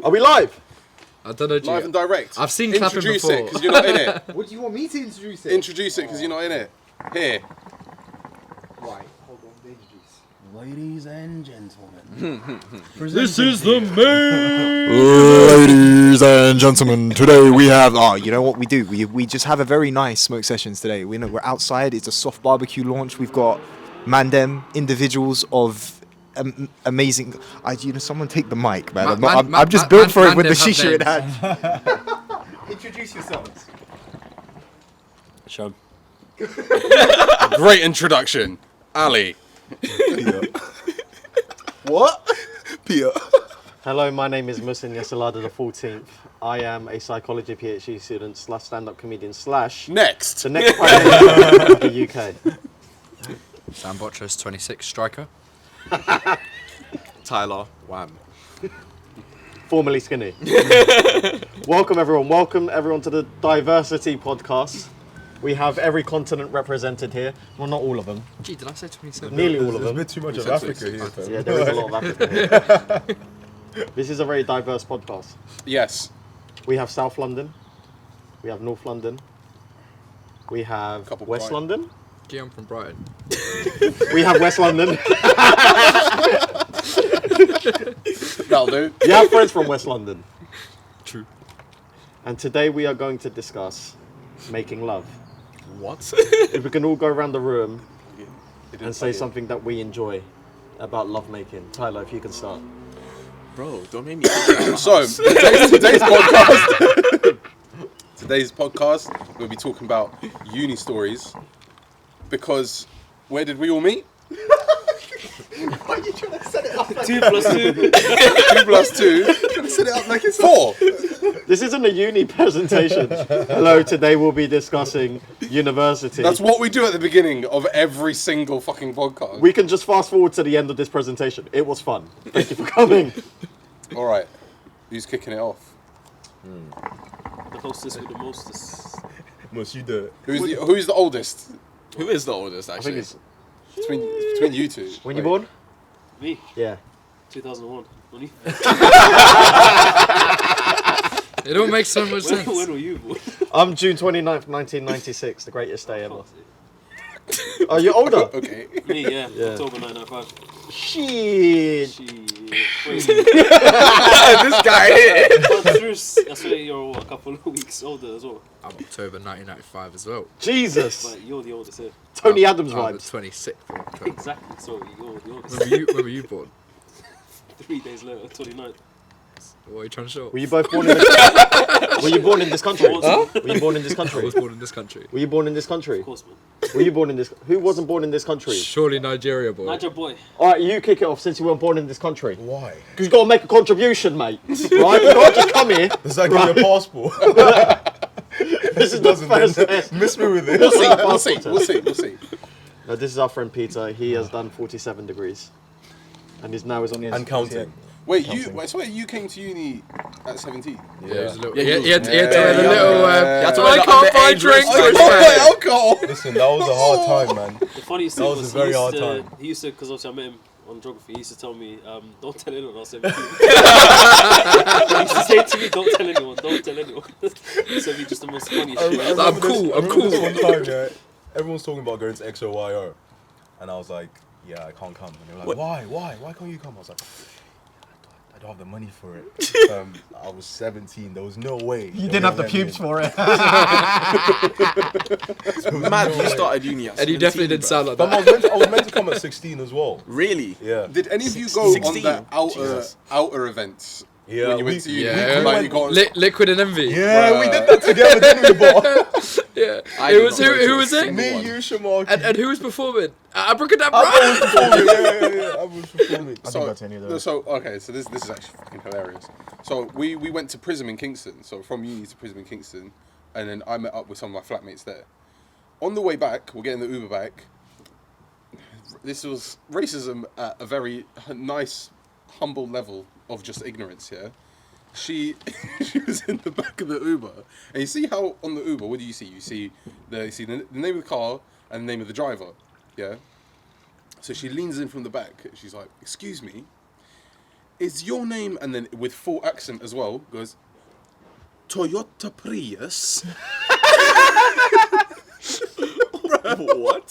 Are we live? I don't know. Live and direct. I've seen clapping before. Introduce it because you're not in it. What do you want me to introduce it? Introduce it because you're not in it. Here. Right, hold on, introduce. Ladies and gentlemen. This is the main. Ladies and gentlemen, today we have, you know what we do? We just have a very nice smoke sessions today. We're outside, it's a soft barbecue launch. We've got mandem, individuals of amazing, someone take the mic, man. I'm just built for it with the shisha in hand. Introduce yourselves. Sean. Great introduction. Ali. What? Peter. Hello, my name is Muhsin Yesilada the 14th. I am a psychology PhD student / stand-up comedian / Next. the next Prime Minister of the UK. Sam Botchers, 26, striker. Tyler. Wham. Formerly skinny. Welcome everyone to the Diversity Podcast. We have every continent represented here. Well, not all of them. Gee, did I say 27? Nearly all of There's a them. bit too much of Africa here. Fam. Yeah, there is a lot of Africa here. This is a very diverse podcast. Yes. We have South London. We have North London. We have Couple West Brighton. London. Gee, I'm from Brighton. We have West London. That'll do. You have friends from West London. True. And today we are going to discuss making love. What? If we can all go around the room and say something that we enjoy about love making. Tyler, if you can start. Bro, don't make me. So, today's podcast, we'll be talking about uni stories. Because where did we all meet? Why are you trying to set it up like 2 plus 2. 2 plus 2. trying to set it up like it's 4. This isn't a uni presentation. Hello, today we'll be discussing university. That's what we do at the beginning of every single fucking podcast. We can just fast forward to the end of this presentation. It was fun. Thank you for coming. All right. Who's kicking it off? The hostess with the mostest. Must you do it? Who's the oldest? Who is the oldest, I actually? think it's Between you two. when you born? Me, Yeah. 2001. When you, It all makes so much sense. when were you born? I'm June 29th, 1996, the greatest day ever. Oh, you're older? Okay. Me, yeah. Yeah. October 1995. Shit. Wait. This guy here. But Bruce, I swear you're a couple of weeks older as well. I'm October 1995 as well. Jesus. But you're the oldest here. Tony Adams I'm the vibes. 26th. of October. Exactly. So you're the oldest. When were you born? 3 days later, 29th. What are you trying to show? Were you both born in this Were you born in this country? Huh? Were you born in this I country? was born in this country. Were you born in this country? Of course, man. Were you born in this? Who wasn't born in this country? Surely Nigeria, boy. Niger boy. All right, you kick it off since you weren't born in this country. Why? Because you've got to make a contribution, mate. Right? You can't just come here. Does that give you a passport? This is the first test. Miss me with it. We'll see. We'll see. Now, this is our friend Peter. He has done 47 degrees. And he's now is on the And counting. Wait, so you came to uni at 17? Yeah, he was a little. Yeah, He had to wear the yeah, little. yeah. You had to I wear the can't find underage drinks. wristband. Alcohol. Listen, that was a hard time, man. The funniest thing That was a very hard time. He used to, because obviously I met him on geography, he used to tell me, don't tell anyone I was 17. He used to say to me, don't tell anyone. So he just the most funny shit. I'm cool. I remember this one time, yeah, everyone's talking about going to XOYO. And I was like, yeah, I can't come. And they were like, why? Why can't you come? I was like, I don't have the money for it. I was 17. There was no way. You didn't have the pubes for it. Mad, you started uni at And you definitely didn't sound like But that. I was meant to come at 16 as well. Really? Yeah. Did any of you go on 16? the Jesus. outer events Yeah, when you went to uni? Yeah. Like you got Liquid and Envy. Yeah, we did that together, didn't we, Bob? Yeah. I It did was not go to who a was it? single Me, one. you, Shamar. And who was performing? Abracadabra. I was performing. Yeah. I was performing. I didn't go to any of those. So this is actually fucking hilarious. So we went to Prism in Kingston. So from uni to Prism in Kingston, and then I met up with some of my flatmates there. On the way back, we're getting the Uber back. This was racism at a very nice, humble level of just ignorance. Yeah, she was in the back of the Uber, and you see how on the Uber, what do you see? You see the name of the car and the name of the driver. Yeah. So she leans in from the back. She's like, "Excuse me, is your name, and then with full accent as well, goes, Toyota Prius. What?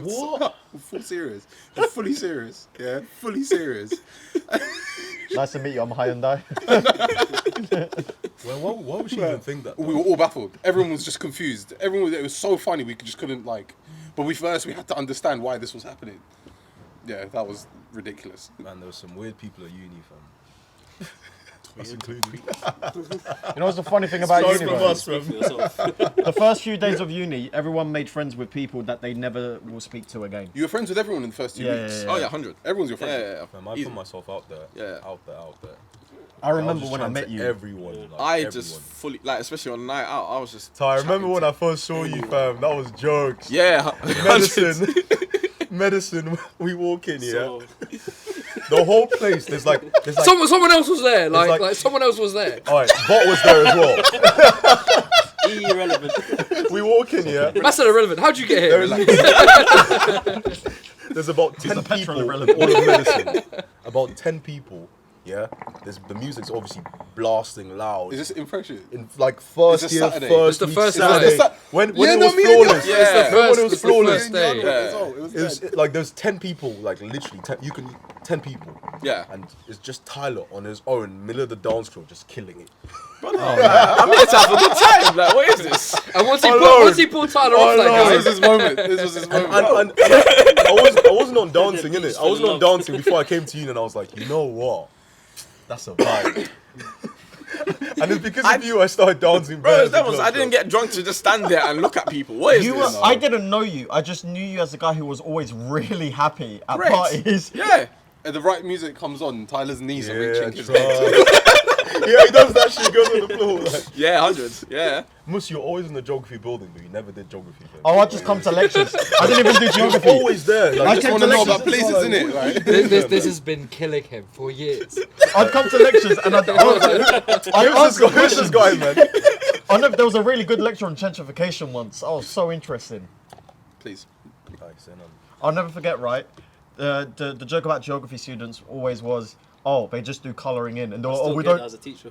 What? Full serious. I'm fully serious. Yeah, fully serious. Nice to meet you. I'm Hyundai. Well, why would she even think that? We were all baffled. Everyone was just confused. It was so funny. We just couldn't But we had to understand why this was happening. Yeah, that was ridiculous. Man, there was some weird people at uni, fam. Us included. You know what's the funny thing about uni, bro? Speak for yourself. The first few days of uni, everyone made friends with people that they never will speak to again. You were friends with everyone in the first 2 Yeah, weeks. yeah, Oh yeah, 100. Everyone's your friend. Yeah. Fam, I Easy. put myself out there. Yeah. Out there. I I was remember just when I trying met to you. Everyone. Like, I everyone. just fully like, especially on night out, I was just. So I remember chatting when to- I first saw you, fam. That was jokes. Yeah. Medicine. We walk in here. So, The whole place. There's like. Someone else was there. like- Like someone else was there. All right, Bot was there as well. irrelevant. We walk in here. That's not irrelevant. How'd you get here? There's about 10 petrol people, irrelevant. all of medicine. About 10 people, yeah? The music's obviously blasting loud. Is this impression? In like first Is this year, Saturday? first It's the week first Saturday. Saturday. When Yeah, it no, was me and you- flawless. Yeah, it's the When first- it was it's the flawless. first day. It was dead. Like there's 10 people, like literally 10 people. Yeah. And it's just Tyler on his own, middle of the dance floor, just killing it. I'm here to have a good time. Like, what is this? And once Alone. he pulled Tyler off that Alone. guy, This was his moment. This was his moment. And I wasn't on dancing, innit? I wasn't on dancing before I came to you, and I was like, you know what? That's a vibe. And it's because of you I started dancing. Bro, I didn't get drunk to just stand there and look at people. What is You were, this? I didn't know you. I just knew you as a guy who was always really happy at Correct. parties. Yeah. And the right music comes on, Tyler's knees are Yeah, reaching his try. head. Yeah, he does that shit, goes on the floor. Like. Yeah, 100. Yeah. Mus, you're always in the geography building, but you never did geography. Fam. Oh, I just come to lectures. I didn't even do geography. Always there. I Like, I just came want to to know lectures. about places, innit? Like, this has been killing him for years. I'd come to lectures and I'd ask a who's question. this guy, man? I know there was a really good lecture on gentrification once. Oh, so interesting. please. I'll never forget, right? The joke about geography students always was, oh, they just do colouring in. And they're like, oh, Still we get that don't... as a teacher.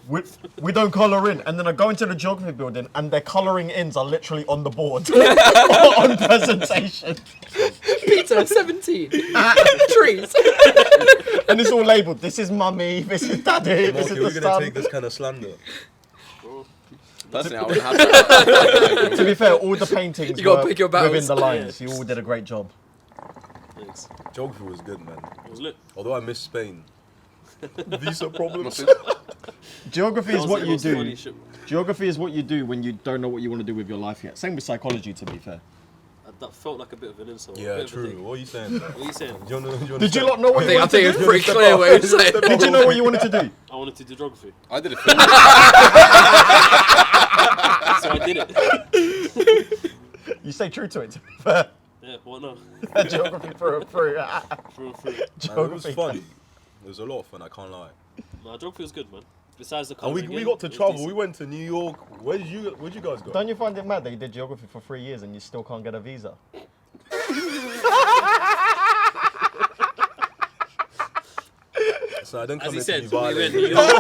We don't colour in, and then I go into the geography building, and their colouring ins are literally on the board on presentation, Peter, 17. Trees. and it's all labelled. This is mummy. This is daddy. This Marky, is we're the gonna son. take this kind of slander. Personally, I would have that. To be fair, all the paintings You gotta were pick your within battles. the lines. You all did a great job. Thanks. Geography was good, man. It was lit. Although I miss Spain. Visa problems. Geography That is was what the you most do. funny shit. Geography is what you do when you don't know what you want to do with your life yet. Same with psychology, to be fair. That felt like a bit of an insult. a Yeah, bit of a true. thing. What are you saying? What are you saying? Do you wanna Did you not know what you I wanted think to it's do? pretty clear what you're saying. Did you know what you wanted to do? I wanted to do geography, I did a film. so I did it. You stay true to it, to be fair. Yeah, what no? Geography through and through. Through and through. Man, it was Geography. funny. It was a lot of fun, I can't lie. Nah, geography was good, man. Besides the And we colouring in, got to it was travel. decent. We went to New York. Where'd you guys go? Don't you find it mad that you did geography for 3 years and you still can't get a visa? So I didn't As come he in said, to be we went violent. New York.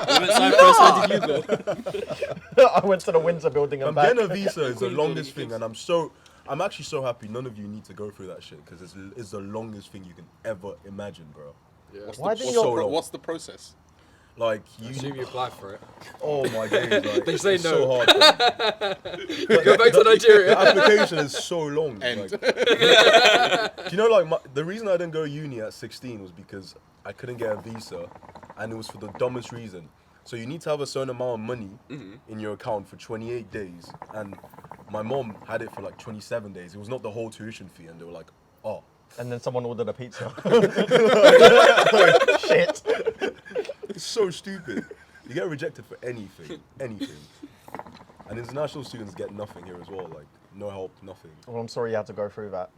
We went Cyprus. Where did you go? I went to the Windsor building and I'm back. getting a visa is the Queen longest building, thing, and I'm actually so happy none of you need to go through that shit because it's the longest thing you can ever imagine, bro. Why didn't so you? long. What's the process? Like I assume you apply for it. oh my days, like, They say it's no. so hard. Bro. Go back to The Nigeria. application is so long. End. Like, do you know, like the reason I didn't go uni at 16 was because I couldn't get a visa, and it was for the dumbest reason. So you need to have a certain amount of money in your account for 28 days, and my mom had it for like 27 days. It was not the whole tuition fee, and they were like, oh. And then someone ordered a pizza. Shit. It's so stupid. You get rejected for anything. And international students get nothing here as well. Like, no help, nothing. Well, I'm sorry you had to go through that.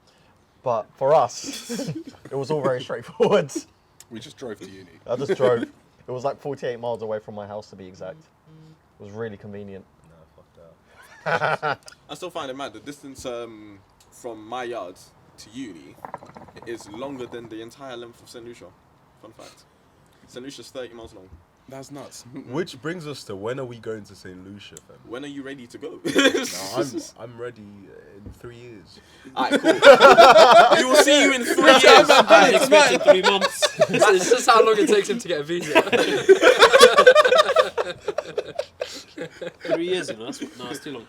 But for us, it was all very straightforward. We just drove to uni. I just drove. It was like 48 miles away from my house, to be exact. It was really convenient. Nah, fuck that. I still find it mad. The distance from my yard to uni is longer than the entire length of St. Lucia. Fun fact. St. Lucia's 30 miles long. That's nuts. Which brings us to when are we going to St. Lucia, fam? When are you ready to go? No, I'm ready in 3 years. Alright, cool. We will see you in 3 years. I expected 3 months. It's just how long it takes him to get a visa. 3 years, you know. No, it's too long.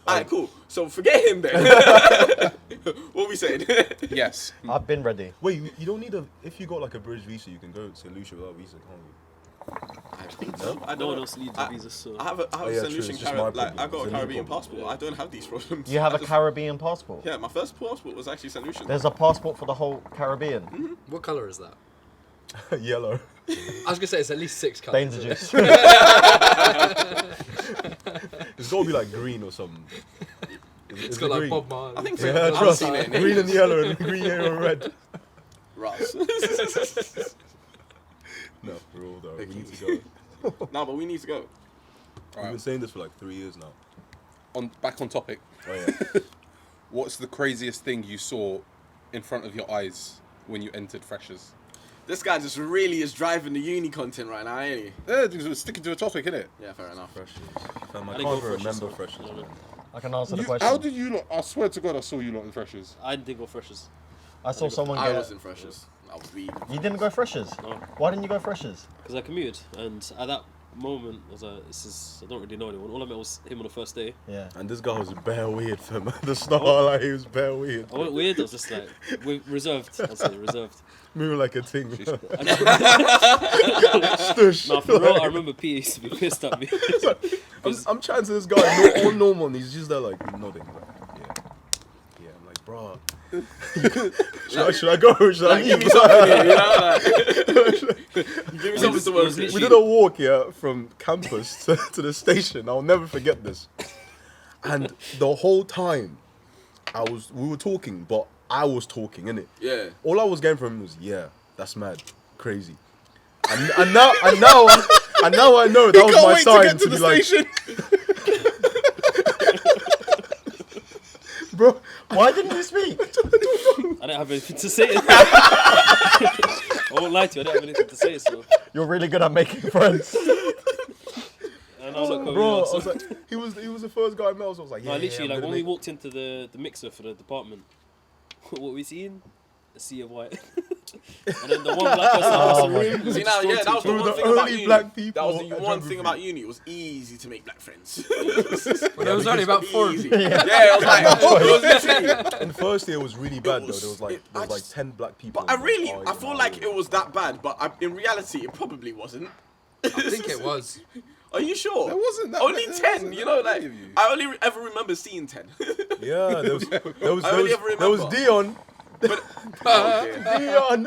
Alright, cool. So forget him then. What we saying? Yes. I've been ready. Wait, you don't need a. If you got like a British visa, you can go to St. Lucia without a visa, can't you? I think so. I No don't one know. else needs a visa, so. I have a Oh, yeah, St. true, Lucian it's just Caribbean. my Like, I problem. got It's a a new Caribbean problem. passport. I don't have these problems. You have I a just- Caribbean passport? Yeah, my first passport was actually St. Lucian. There's a passport for the whole Caribbean. What colour is that? Yellow. I was gonna say it's at least 6 colours. Danger juice. It's got to be like green or something. It's got like Bob Marley. I think so. Yeah, I've trust seen me. it. Green and yellow and green, yellow, and red. Russ. No, for real though. We Okay. need to go. No, but we need to go. We've been saying this for like 3 years now. Back on topic. Oh yeah. What's the craziest thing you saw in front of your eyes when you entered Freshers? This guy just really is driving the uni content right now, ain't he? Yeah, sticking to a topic, innit? Yeah, fair enough. Freshers. Fam, I I didn't can't go even freshers, remember so freshers, I don't man. know. I can answer the question. How did you lot? I swear to God, I saw you lot in Freshers. I didn't go freshers. I saw someone I get. was in freshers. I was weed. You didn't go freshers? No. Why didn't you go freshers? Because I commuted, and at that moment, I was like, I don't really know anyone. All I met was him on the first day. Yeah. And this guy was bare weird, fam. At the start, like he was bare weird. I wasn't weird, I was just like, reserved. I'd say reserved. Moving like a ting. I Stush. no, for real, I remember P used to be pissed at me. I'm chatting to this guy, all normal, and he's just there like nodding. Like, yeah. Yeah, I'm like, bro. should I go? Should I Like, give leave? me something here, you know? Like, give me something to work with. We did a walk, yeah, from campus to the station. I'll never forget this. And the whole time, we were talking, but I was talking, innit? Yeah. All I was getting from him was, yeah, that's mad, crazy. And now I know that was my sign to be like, bro, Why didn't you speak? I didn't have anything to say. I won't lie to you, I didn't have anything to say, so. You're really good at making friends. And I was like, bro, I was like, he was the first guy I met. I was like, yeah, no, literally, yeah, like when we walked into the mixer for the department, what we seen? A sea of white. And then the one black person across the room. See now, yeah, that was the We were one the thing about only uni. black people That was at the one geography. thing about uni. It was easy to make black friends. Well, there was only about 4 of Easy. you. Yeah, it was like, it was literally. In first year, it was really bad was- though. There was like 10 black people. But I really, Oh, I feel like it was that bad. But in reality, it probably wasn't. I think it was. Are you sure? There wasn't that Only many- 10. wasn't You that know, many like of you. I only ever remember seeing 10. Yeah, there was I only ever remember. Dion. Oh, dear. Dion.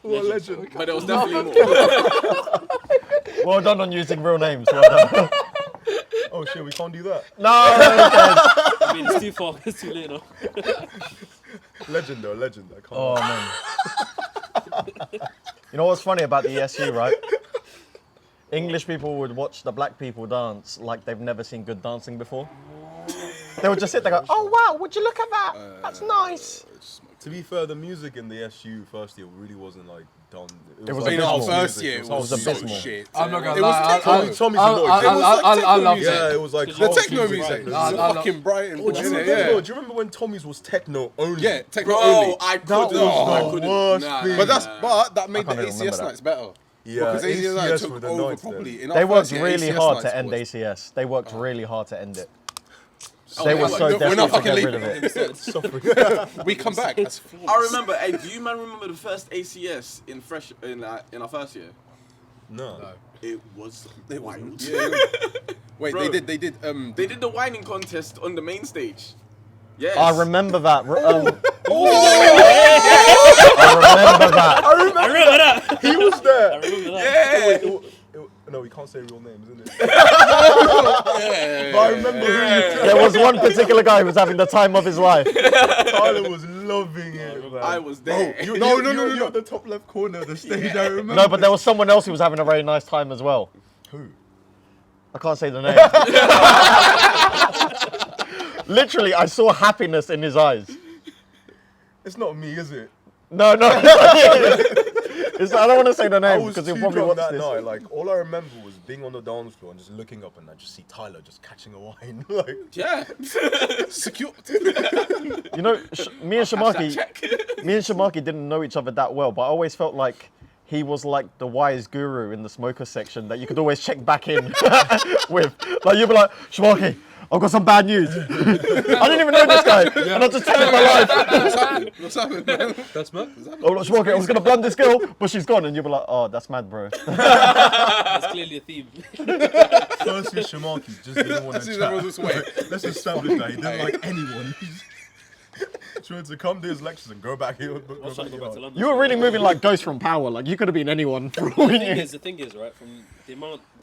What a legend. But there was definitely more. Well done on using real names. Well done. Oh shit, we can't do that. No. I mean, it's too far, it's too late now. Legend though, legend. I can't. Oh man. You know what's funny about the ESU, right? English people would watch the black people dance like they've never seen good dancing before. They would just sit there and go, oh wow, would you look at that? That's nice. To be fair, the music in the SU first year really wasn't like done. It was like abysmal. house First music. year, It it was was was so abysmal. shit. I'm not gonna It was lie. techno. Tommy's I loved Yeah, it. it was like The house techno music. music. I was love- fucking bright and Oh, do you innit? remember? Do you remember when Tommy's was techno only? Yeah, techno Bro, only. I That couldn't. was I the couldn't. worst Nah, thing. But that made the can't even remember ACS that. nights better. Yeah, Because ACS nights ACS took were the over nights then. properly. In They our worked first year, really ACS hard nights to end was- ACS. They worked really hard to end it. Oh, They yeah, were like, so we're not desperate to fucking get rid of leaving. it. We come back. That's flawless. I remember. Hey, do you man remember the first ACS in our first year? No. It was wild. Yeah. Wait, Bro. they did. They did the whining contest on the main stage. Yes. I remember that. I I remember that. He was there. I remember that. Yeah. No, we can't say real names, isn't it? Yeah. But I remember who There was one particular guy who was having the time of his life. Tyler was loving it. Man. I was there. You're at the top left corner of the stage. I remember. No, but there was someone else who was having a very nice time as well. Who? I can't say the name. Literally, I saw happiness in his eyes. It's not me, is it? No, no. I don't want to say the I name was because too he'll probably drunk watch that this. night. Like all I remember was being on the dance floor and just looking up and I just see Tyler just catching a wine. Like Yeah. Secure. You know, me and Shamaki didn't know each other that well, but I always felt like he was like the wise guru in the smoker section that you could always check back in with. Like you'd be like, Shamaki, I've got some bad news. I didn't even know this guy, and I just changed my life. What's happening, man? That's mad. Oh, look, Shamaki, I was gonna blunt this girl, but she's gone, and you'd be like, oh, that's mad, bro. That's clearly a theme. firstly, Shamaki just didn't want to See, everyone chat. just wait. Let's establish that he didn't like anyone. He tried to come to his lectures and go back here. I was trying to go back to London. You were really moving like Ghost from Power. Like you could have been anyone for all we knew. The thing is, right, from the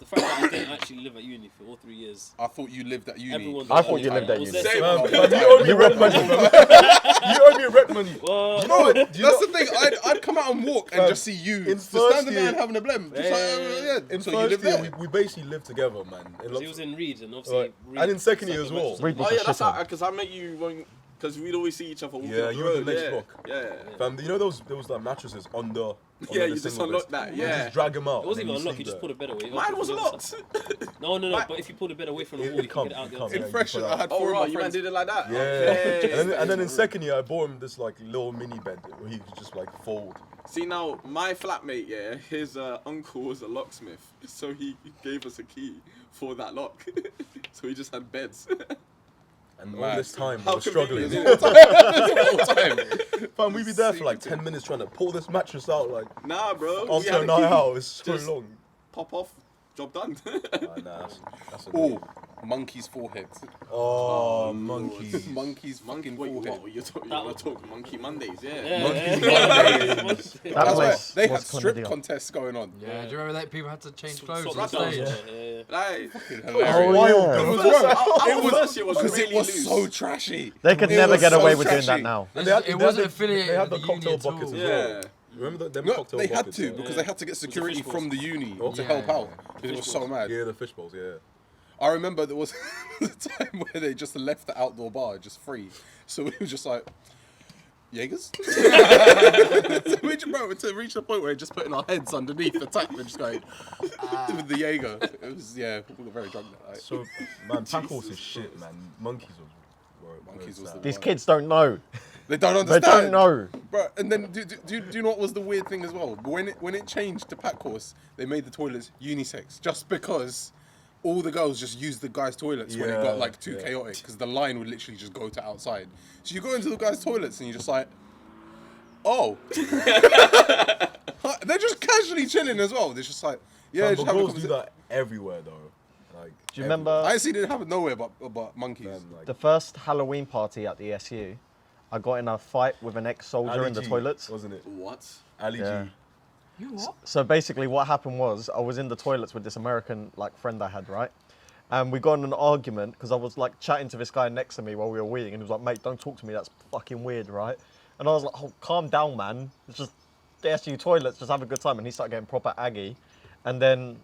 fact that you didn't actually live at uni for all 3 years. I thought you lived at uni. Everyone I thought you lived at was uni. there Same. so- You owe me rent money. You owe me rent money. Well, You know what? That's the thing. I'd come out and walk and just see you in just first standing there year- and having a blem. Just like, In so you first live year, there. we basically lived together, man. he was in Reed, and obviously. Right. Reed, And in second it's year like as a well. mention. Reed was Oh a yeah, that's shitter. because I met you because we'd always see each other walking Yeah, up the you were the road. next yeah. block. Yeah. Fam, you know there was like mattresses under. Yeah, the you just single unlock beds? that. You Yeah. just drag them out. It wasn't and even then unlocked, you just sleep put a bed away. Mine was Obviously, locked. No, but if you pulled a bed away from the It wall, you can comes, get it out it the comes, other yeah. In fresh, you put I had Oh four of right, my you man friends. did it like that. Yeah, Okay. and then in second year, I bought him this like little mini bed where he could just like fold. See now, my flatmate, yeah, his uncle was a locksmith, so he gave us a key for that lock. So we just had beds. And all Mad. this time, we How were struggling. convenient. The whole time. Fam, we'd be there for like 10 minutes trying to pull this mattress out. Like Nah, bro. we after had a a night key. out, it's so Just- long. Pop off, job done. Nah, that's a Oh, monkey's forehead. Oh, monkey. Monkey's fucking Wait, forehead. what? You're talking Monkey Mondays, yeah. That That's why place they had was strip chlamydia. contests going on. Yeah, do you remember that people had to change clothes Swap on the clothes, stage? yeah. Like, Hilarious. Oh, yeah. It was First- wrong. our It was first year was because it really was loose. so trashy. They could It never was get so away with doing trashy. that now. And they had- It they wasn't had the- affiliated They had the with the cocktail union buckets at as all. well. Yeah. Remember them No, cocktail they had buckets? to yeah? because they had to get security fish from the uni to Yeah, help yeah, out. Because it was so mad. Yeah, the fish bowls, yeah. I remember there was a time where they just left the outdoor bar just free. So we were just like, Jaegers? So we just, bro, to reach the point where we're just putting our heads underneath the tap and just going, with the Jaeger. It was, yeah, we got very drunk that night. So, man, pack horse is shit, man. Monkeys were Monkeys was sad. the These kids don't know. They don't They understand. don't know. Bro, and then do you know what was the weird thing as well? When it changed to pack horse, they made the toilets unisex just because all the girls just used the guys' toilets when it Yeah, got like too yeah. chaotic because the line would literally just go to outside. So you go into the guys' toilets and you're just like, oh, they're just casually chilling as well. They're just like, yeah, Man, just but have a girls do conversation. that everywhere though. Like, Do you remember I actually didn't have it nowhere but monkeys. like, the first Halloween party at the SU? I got in a fight with an ex-soldier Ali in the G, toilets. wasn't it? What? Ali Yeah. G. You what? So basically what happened was I was in the toilets with this American like friend I had, right? And we got in an argument because I was like chatting to this guy next to me while we were weeing and he was like, mate, don't talk to me, that's fucking weird, right? And I was like, oh, calm down, man. It's just the SU toilets, just have a good time. And he started getting proper aggy. And then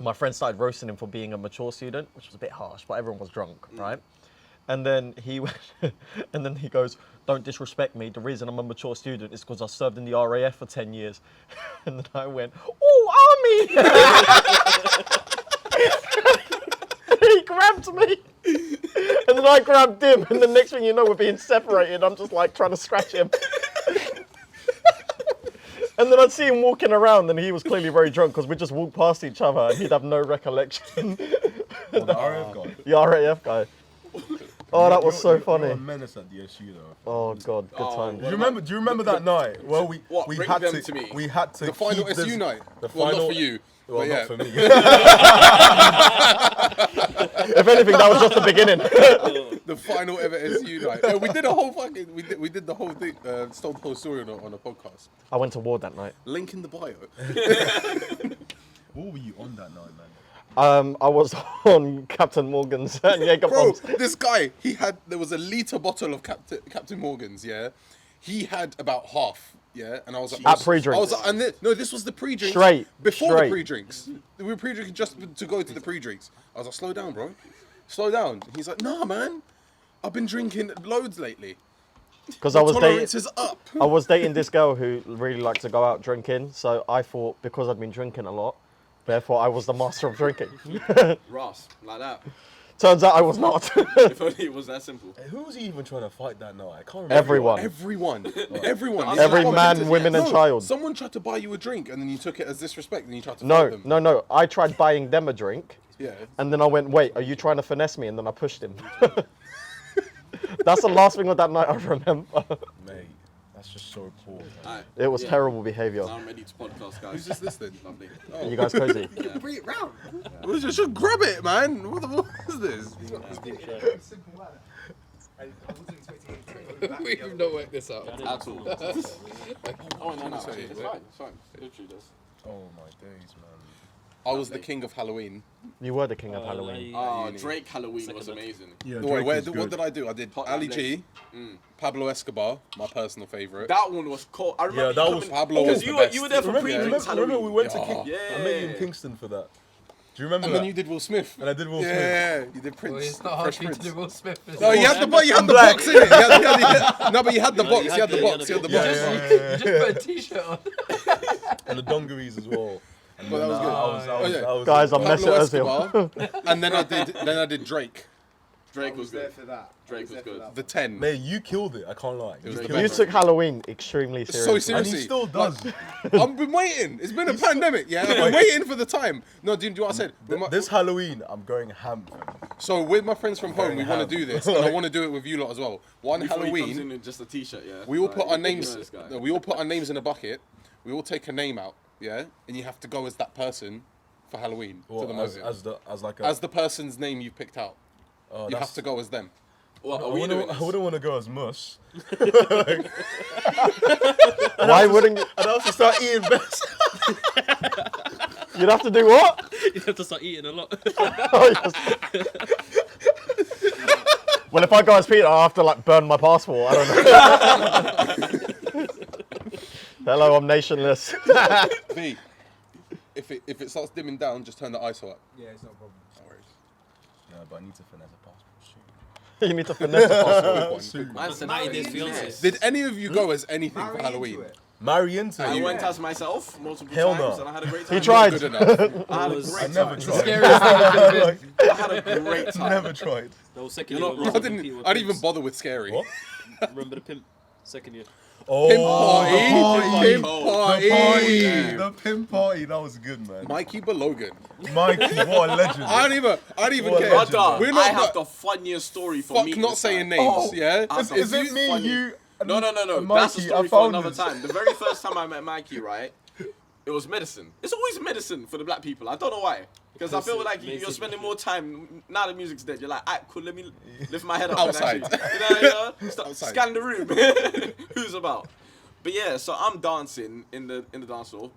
my friend started roasting him for being a mature student, which was a bit harsh, but everyone was drunk, right? And then he went, and then he goes, don't disrespect me. The reason I'm a mature student is because I served in the RAF for 10 years. And then I went, oh, army! He grabbed me. And then I grabbed him. And the next thing you know, we're being separated. I'm just like trying to scratch him. And then I'd see him walking around and he was clearly very drunk because we just walked past each other and he'd have no recollection. Oh, the RF guy. The RAF guy. Oh, that was so You're funny. a menace at the SU though. Oh God, good times. Do you remember that night? Well, we Bring had them to, to me. we had to The final keep SU this, night. The Well, final, not for you. Well, but not yeah. for me. If anything, that was just the beginning. The final ever SU night. Yeah, we did a whole fucking. We did the whole thing. Told the whole story on a podcast. I went to war that night. Link in the bio. What were you on that night, man? I was on Captain Morgan's and Jaeger Bro, bombs. this guy, there was a litre bottle of Captain Morgan's, yeah? He had about half, yeah? And I was like... At pre-drinks. I was like, no, this was the pre-drinks. Straight, Before straight. the pre-drinks. We were pre-drinking just to go to the pre-drinks. I was like, slow down, bro. Slow down. He's like, nah, man. I've been drinking loads lately. Because I was dating. Tolerance is up. I was dating this girl who really liked to go out drinking, so I thought because I'd been drinking a lot, therefore I was the master of drinking. Ross, like that. Turns out I was not. If only it was that simple. Hey, who was he even trying to fight that night? I can't remember. Everyone. Everyone. Everyone. Every Yeah. man, women, and No, child. Someone tried to buy you a drink and then you took it as disrespect and you tried to fight No, them. no. I tried buying them a drink, Yeah. and then I went, wait, are you trying to finesse me? And then I pushed him. That's the last thing of that night I remember. Mate, that's just so poor. Man. Alright. It was Yeah. terrible behavior. Now I'm ready to podcast, guys. Who's just listening? Lovely. Oh. You guys cozy? Bring it round. Well, just grab it, man. What the fuck is this? Simple man. I wasn't expecting you to We've not worked this out. At all. Oh, no. It's fine. It's fine. It literally does. Oh my days, man. I was the king of Halloween. You were the king of Halloween. Oh, uni. Drake Halloween Second was one. amazing. Yeah, Wait, what did I do? I did Hot Ali Black G, Pablo Escobar, my personal favorite. That one was cold. I remember Yeah, that you was- coming- Pablo because was you the were best. you were there for pre-drinks Remember Halloween. we went to Yeah. King. I met you in Kingston for that. Do you remember And that? then you did Will Smith. And I did Will Smith. Yeah, you did Prince. Well, it's not hard Fresh for you to Prince. do Will Smith. is No, it? you had the box in it. No, but you had the box. You had the box. You had the Yeah, box. yeah, You just put a t-shirt on. And the dungarees as well. And But that was good. I was Guys, I'm messing Pablo as well. Escobar, and then I did Drake, Drake I was there good. for that. Drake was good. the 10. Mate, you killed it. I can't lie. was You the killed You best. it. took Halloween extremely So seriously. And he seriously. still does. I've been waiting. It's been a pandemic, yeah. I've been waiting for the time. No, do you know what I said? With my- This Halloween, I'm going ham. so with my friends from home, we Very want to do ham. this, and I want to do it with you lot as well. One Before he comes in Halloween, with just a t-shirt, yeah. we all Like, put our you names. know this guy. No, we all put our names in a bucket. We all take a name out, yeah, and you have to go as that person for Halloween to the Well, museum. as like a. As the person's name you picked out, oh, you that's- have to go as them. What, I are we doing wouldn't, I this? wouldn't want to go as Mus. Why wouldn't you? I'd have to start eating best. You'd have to do what? You have to start eating a lot. Oh, yes. Well, if I go as Peter, I'll have to like burn my passport. I don't know. Hello, I'm nationless. V, if it starts dimming down, just turn the ISO up. Yeah, it's not a problem. No worries. Yeah, but I need to finesse a passport soon. You need to finesse the passport. Quick one. Man said, Married "How his do you do fiancée. this?" Did any of you go as anything Marry for Halloween? into it. Marry into I it. went as myself multiple Hell times no. and I had a great time. He tried. Good enough. I had a was- great I never time. tried. Scariest thing you could have been. I had a great time. Never tried. That was second You're year. not when I we competed with didn't even Pimps. bother with scary. What? Remember the pimp? Second year. Oh, Pimp party. Pimp Oh, party. Yeah. The pimp party. That was good, man. Mikey Belogan. Mikey, what a legend. I don't even What a care. legend, Brother, We're I not have the the funniest story for fuck me. not saying names, yeah? Is it me, funny. you? and- No. and That's a Mikey? story I for found another this. time. The very first time I met Mikey, right? It was medicine. It's always medicine for the black people. I don't know why. Because I feel like you're Basically. spending more time now. The music's dead. You're like, alright, cool. Let me lift my head up. Outside. And actually, you know, Outside. scan the room. Who's about? But yeah, so I'm dancing in the dance floor,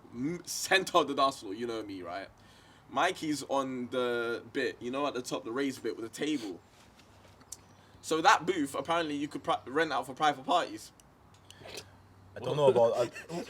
center of the dance floor. You know me, right? Mikey's on the bit, you know, at the top, the raised bit with the table. So that booth, apparently, you could rent out for private parties. I don't know about.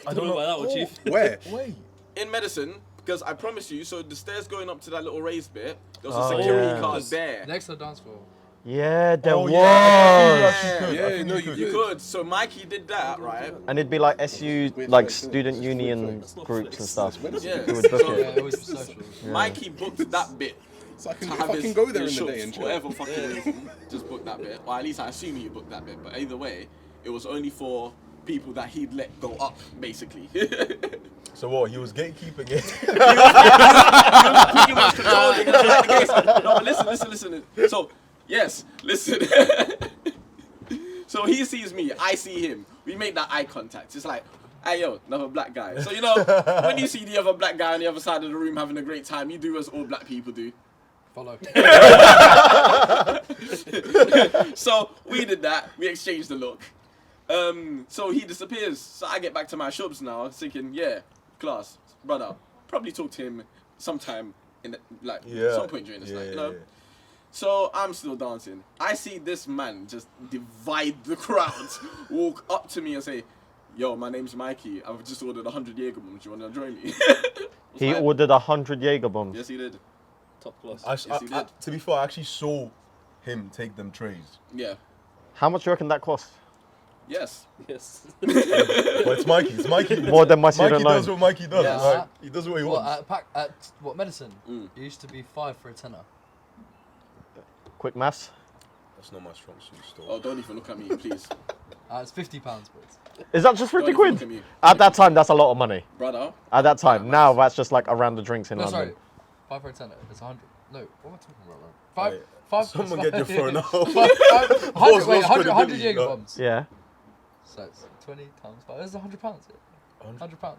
I don't know about that one, Chief. Where? Wait. In medicine, because I promise you, so the stairs going up to that little raised bit, there was Oh, a security yeah. card there. Next to the dance floor. Yeah, there Oh, was. yeah. I think you could. Yeah, I think no, you you could. You could. So Mikey did that, right? And it'd be like SU, like student union groups and stuff. Yeah. Who would book So Yeah, it. it was social. Mikey booked that bit. So I can To have fucking his- go there in his the day shots, and chill. whatever fucking reason, just book that bit. Or at least I assume he booked that bit. But either way, it was only for people that he'd let go up, basically. So what? He was gatekeeping it. Pretty much controlling it like the case. No, but listen. So, yes, listen. So he sees me, I see him. We make that eye contact. It's like, hey yo, another black guy. So you know, when you see the other black guy on the other side of the room having a great time, you do as all black people do. Follow. So we did that. We exchanged the look. So he disappears. So I get back to my shubs now, thinking, yeah, class, brother. Probably talk to him sometime in some point during this night, you know. yeah. So I'm still dancing. I see this man just divide the crowd, walk up to me and say, "Yo, my name's Mikey. I've just ordered 100 Jaeger bombs. Do you want to join me?" He ordered 100 Jaeger bombs. Yes, he did. Top class. Yes, he did. To be fair, I actually saw him take them trays. Yeah. How much do you reckon that cost? Yes. Yes. But it's Mikey. It's Mikey. More than my Mikey student does loan. what Mikey does. Yeah. Right? He does what he What, wants. at what medicine? It used to be 5 for a tenner. Quick maths. That's not my strong suit. Still. Oh, don't even look at me, please. It's £50, but Is that just Don't 50 even look at quid? me, At that time, that's a lot of money. brother. At that time. Now, that's just like around the drinks in no, London. sorry, 5 for a tenner. It's 100. No, what am I talking about? Right? Wait, Five. someone get your phone out. 100. Boss, Wait, boss 100 credibility, Jaeger no. bombs. Yeah. So it's 20 times 5. It's £100. Yeah. £100.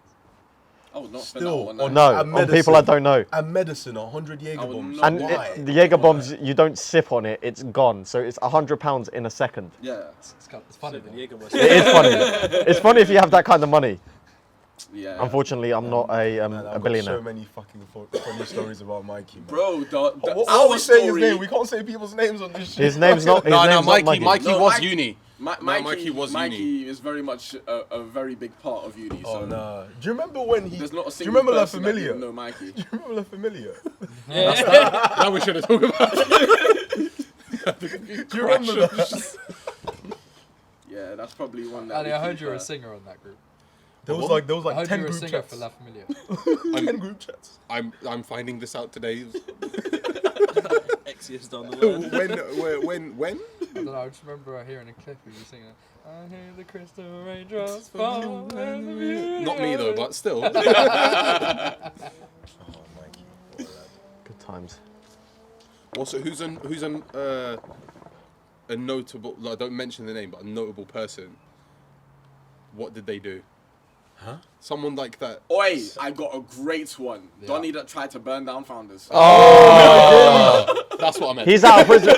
I would not spend Still, that on on- that. No, At on people I medicine. don't know. And medicine, 100 Jaeger I would bombs. not- And Why? the Jaeger bombs, you don't sip on it, it's gone. So it's £100 in a second. Yeah. It's funny. Seven though. Jaeger bombs. It is funny. It's funny if you have that kind of money. Yeah. Unfortunately, I'm not a Man, I've got billionaire. so many fucking funny stories about Mikey. Man. Bro, What our we say his story. name? We can't say people's names on this shit. His name's not. His No, name's not Mikey. Mikey No, was Mike- uni. Mikey, Mikey was Mikey uni. is very much a very big part of uni. Oh So nah. Do you remember when he? there's not a Do you single remember La person that Familia? didn't know Mikey. Do you remember La Familia? Now we should have talked about Do you remember that? Yeah, that's probably one that. Ali, we I heard keep, you were a singer on that group. There was I like heard 10 you were a group singer chats. for La Familia. 10 group chats. I'm finding this out today. X years down the line. when? I don't know, I just remember hearing a clip of you singing, I hear the crystal raindrops fall and the beauty Not me though, but still. Oh, Mikey. Poor lad. Good times. Also, who's a notable? Like, don't mention the name, but a notable person. What did they do? Huh? Someone like that. Oi, I got a great one. Yeah. Donnie that tried to burn down founders. That's what I meant. He's out of prison.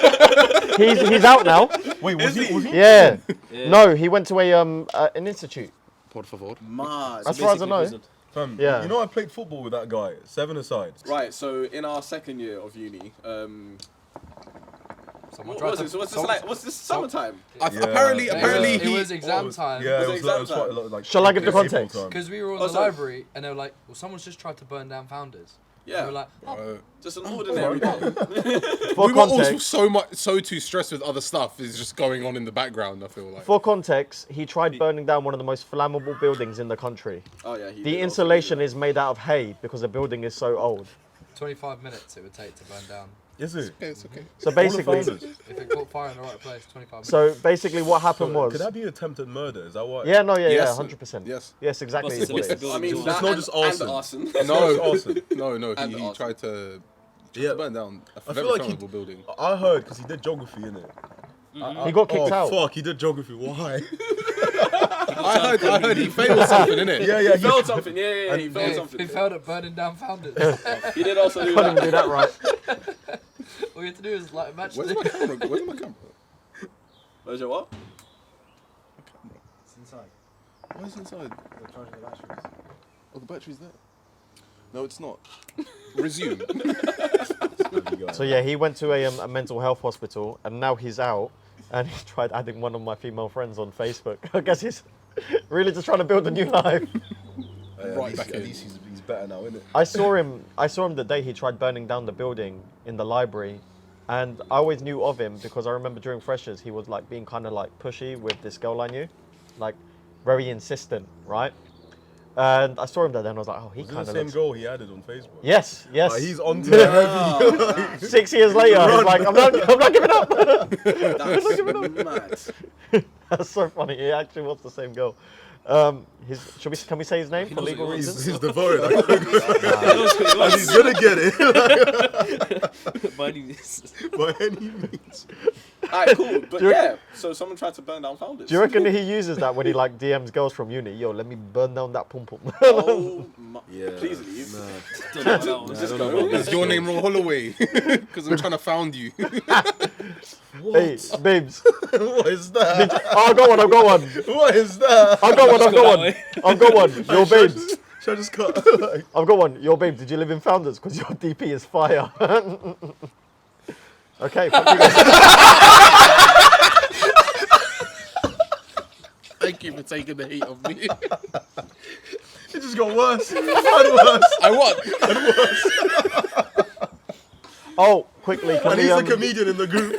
he's out now. Wait, was he? Yeah. Yeah. No, he went to an institute. Por favor. Mad. As far as I Basically know. prison. Fam, Yeah. You know I played football with that guy. 7 aside. Right, so in our second year of uni, Someone what tried was to- this? What's this some- like? What's this summertime? Yeah. Apparently, It he. was exam time. Yeah, Was it it was exam like, time? like Shall I give the April context? time. Because we were on Oh, the sorry. library and they were like, well, someone's just tried to burn down founders. Yeah, And we were like, oh, just an ordinary day. For We were also context, so too stressed with other stuff is just going on in the background. I feel like. for context, he tried burning down one of the most flammable buildings in the country. Oh yeah, he The did also insulation do is made out of hay because the building is so old. 25 minutes it would take to burn down. Is it? Okay, it's okay. So All the basically, founders? If it caught fire in the right place, 25 minutes. so basically, what happened So, was. could that be attempted murder? Is that what? Yeah, no, yeah, Yes, 100%. yes. Yes, exactly. Plus is what it's it is. a I mean, It's that not and- just arson. And arson. No, It's awesome. no, And he arson. tried to Yeah. burn down a I very feel like he. flammable building. I heard because he did geography in it. He got kicked out. Fuck, he did geography. Why? I heard he failed something, innit? yeah, yeah. He failed something. Yeah, he failed He something. failed at burning down founders. He did also do Couldn't that. do that right. All you have to do is like match Where's the... my camera? Where's my camera? Where's your what? It's inside. Why is it inside? They're charging the batteries. Oh, the battery's there. No, it's not. Resume. So yeah, he went to a mental health hospital, and now he's out, and he tried adding one of my female friends on Facebook. I guess he's really just trying to build a new life. Right back at in. least he's better now, isn't it? I saw him the day he tried burning down the building in the library, and I always knew of him because I remember during freshers he was like being kind of like pushy with this girl I knew, like very insistent, right? And I saw him there, then I was like, oh, he Was it kind the of same looks. girl he added on Facebook? Yes, yes. He's on to the heavy. 6 years later, he's like, I'm not giving up. That's mad. That's so funny. He actually was the same girl. Can we say his name for knows legal it was. reasons? He's devoted. He knows who he And he's was. gonna get it By any means. by any means. Alright, cool. But Do you- yeah, so someone tried to burn down founders. Do you reckon he uses that when he like DMs girls from uni? Yo, let me burn down that pum pum. Oh my. Yeah. Please leave. Don't know about that Just one. go. Is your name Royal Holloway? Because I'm trying to found you. Hey, babes. What is that? Oh, I've got one. What is that? I've got That one. way. I've got one. Your babes. Should I just cut? I've got one. Your babe, did you live in Founders? Because your DP is fire. Okay, fuck you guys. Thank you for taking the heat off me. It just got worse and worse. I won. Oh, quickly, can And we, he's the comedian in the group.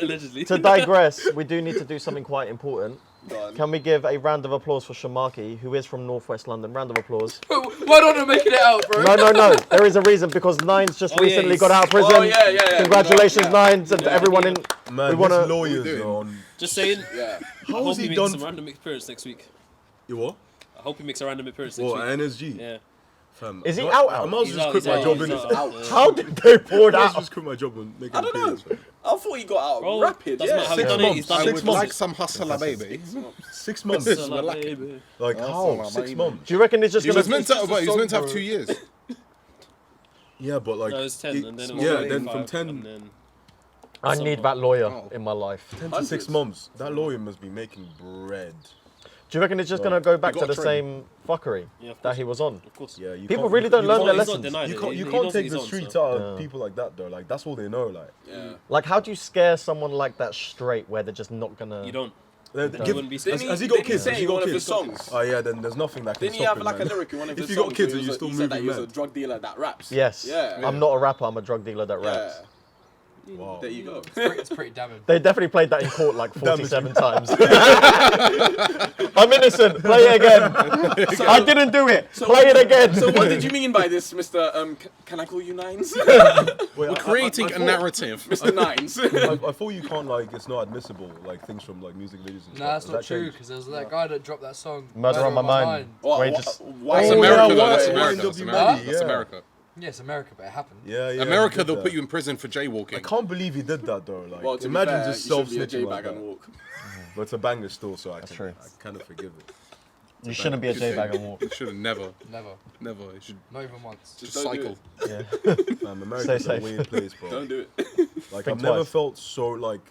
Allegedly. to digress, we do need to do something quite important. Go on. Can we give a round of applause for Shamaki, who is from Northwest London? Round of applause. Why don't I making it out, bro? No. There is a reason because Nines just Oh, yeah, recently he's- got out of prison. Oh, yeah. Congratulations, Yeah. Nines, and everyone in. Man, We wanna- these lawyers doing? on. Just saying. Yeah. I How hope has he he makes done? some random appearance next week. You what? I hope he makes a random appearance next What, week. NSG? Yeah. Fam, Is he I- out? I might as well He's just out, quit he's my out, job he's in out. How did they pour it I might as well out? just quit my job and make I an don't know. appearance, fam. I thought he got out Bro, rapid. doesn't Yeah. matter how he 6 done it, months. he's done it. 6 months. Like some hustler, baby. 6 months. It's like, baby. Like how? 6 months. Do you reckon he's just He was gonna? meant to have 2 years. Yeah, but like. No, it was 10, and then it was yeah, like then 5, from 10, and then I need that lawyer Oh. in my life. 10 to 6 Hundreds. months, that lawyer must be making bread. Do you reckon it's just gonna go back You to gotta the train. same fuckery Yeah, of that course. he was on? Of course. Yeah, you People can't- really don't you learn can't- their He's not lessons. denying You it. can't, He you knows can't what take he's the on, streets so. out of Yeah. people like that though. Like that's all they know. Like Yeah. Like, how do you scare someone like that straight where they're just not gonna? You don't. They- He give- wouldn't be has, scared. has he got Didn't he kids? say Has he in got one of kids? his songs? Oh yeah, then there's nothing that can Didn't he stop have him, like a man. lyric in one of If his you songs? got kids where and he you was still he said that moving he was a mad. drug dealer that raps. Yes. Yeah. I'm not a rapper. I'm a drug dealer that Yeah. raps. Wow. There you go. It's pretty damning. They definitely played that in court like 47 times. I'm innocent. Play it again. I didn't do it. Play it again. So what did you mean by this, Mr. Can I call you Nines? Wait, We're creating a narrative. Mr. Nines. I thought you can't like it's not admissible like things from like music videos and stuff. Nah, that's Has not that true, changed? because there's that guy that dropped that song. Murder on my mind. Why- Where he why- just- why- That's Oh, America, yeah, though. why- That's why America. NW That's America. That's yeah. America. Yes, America, but it happened. Yeah, yeah. America, he did they'll that. put you in prison for I jaywalking. can't believe he did that though. Like, Well, to imagine be fair, just you should be a self-snitching like J-bag that. and walk. But it's a banger still, so I true. kind of forgive it. You shouldn't be a J-bag and walk. You should have never. Never. You should Not even once. just don't do cycle. it. Yeah. America's Stay a safe. weird place, bro. Don't do it. Like Think I've never twice. felt so like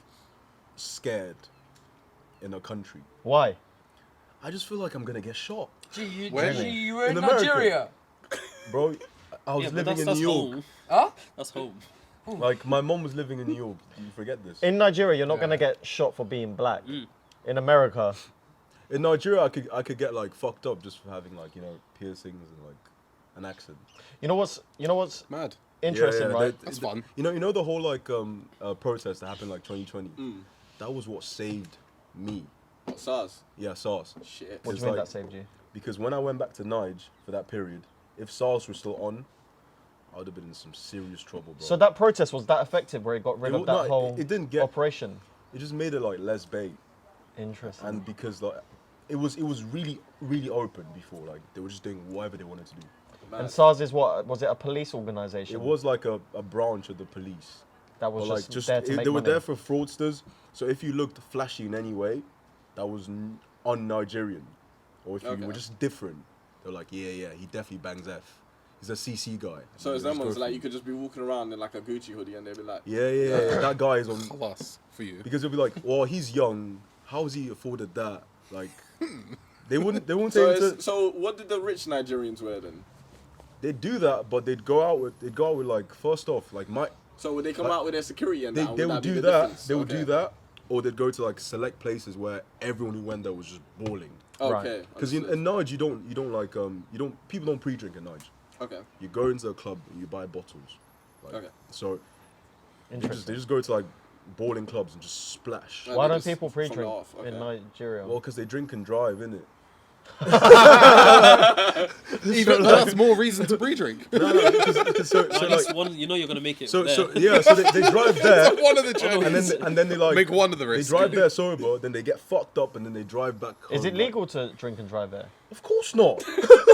scared in a country. Why? I just feel like I'm gonna get shot, Gee, Where? you were in In America. Nigeria. bro. I was Yeah, but living in that's New York. home. Huh? That's home. Like my mom was living in New York. You forget this. In Nigeria, you're not gonna Yeah. get shot for being black. Mm. In America, In Nigeria, I could get like fucked up just for having like piercings and like an accent. you know what's Mad. interesting, right? That's fun. You know the whole like protest that happened like 2020. That was what saved me. What, SARS? Yeah, SARS. Shit. What do It's you mean like- that saved you? Because when I went back to Nige for that period, if SARS was still on, I would have been in some serious trouble, bro. So that protest was that effective where it got rid It of wa- that no, whole it didn't get- operation? it just made it like less bait, Interesting. and because like it was really open before, like they were just doing whatever they wanted to do. And SARS is what? Was it a police organization? It was like a branch of the police. That was Or, just, there to make they were money. there for fraudsters. So if you looked flashy in any way, that was un-Nigerian, or if you Okay. were just different, they were like, yeah, he definitely bangs F. He's a CC guy. So And it's they them just ones go like for you it. could just be walking around in like a Gucci hoodie and they'd be like, Yeah, that guy is on. Plus for you. Because they'll be like, well, he's young. How has he afforded that? Like, they wouldn't So, take him to. so what did the rich Nigerians wear then? They'd do that, but they'd go out with like first off, like So would they come Like, out with their security and they that? would Would do be the that. difference? They would Okay. do that, or they'd go to like select places where everyone who went there was just balling. Okay. Because in Nige, you don't people don't pre-drink in Nige. Okay. You go into a club and you buy bottles. Like, Okay. So they Interesting. just go to like bowling clubs and just splash. Yeah. Why they don't just people from the pre-drink off, in okay. Nigeria? Well, because they drink and drive, innit? Even that's more reason to pre-drink. So, At least like, one, you know you're gonna make it. so there. yeah, so they drive there, One of the journeys. and then they like Make one of the they risks. drive there sober, then they get fucked up, and then they drive back home. Is it like- legal to drink and drive there? Of course not.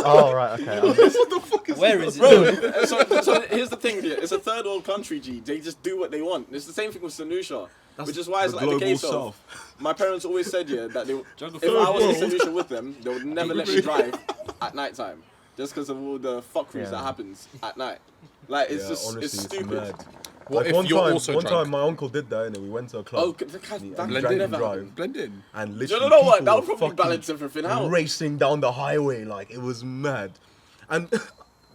Oh, right, okay. Where is it? Bro, so here's the thing here. It's a third world country, G. They just do what they want. It's the same thing with Sanusha. Which is why it's the like the global case south. of... My parents always said, yeah, that they, Jungle if I was World. in Sanusha with them, they would never let me drive at night time. Just because of all the fuckeries Yeah. that happens at night. Like, it's Yeah, just, honestly, it's stupid. mad. What Like if one you're time, also one drunk? time my uncle did that, and we went to a club. Oh, that and that he Blend drank in, and never drive, happened. Blend in. and Do literally you know what? people That would were probably fucking balance everything out. racing down the highway, like it was mad. And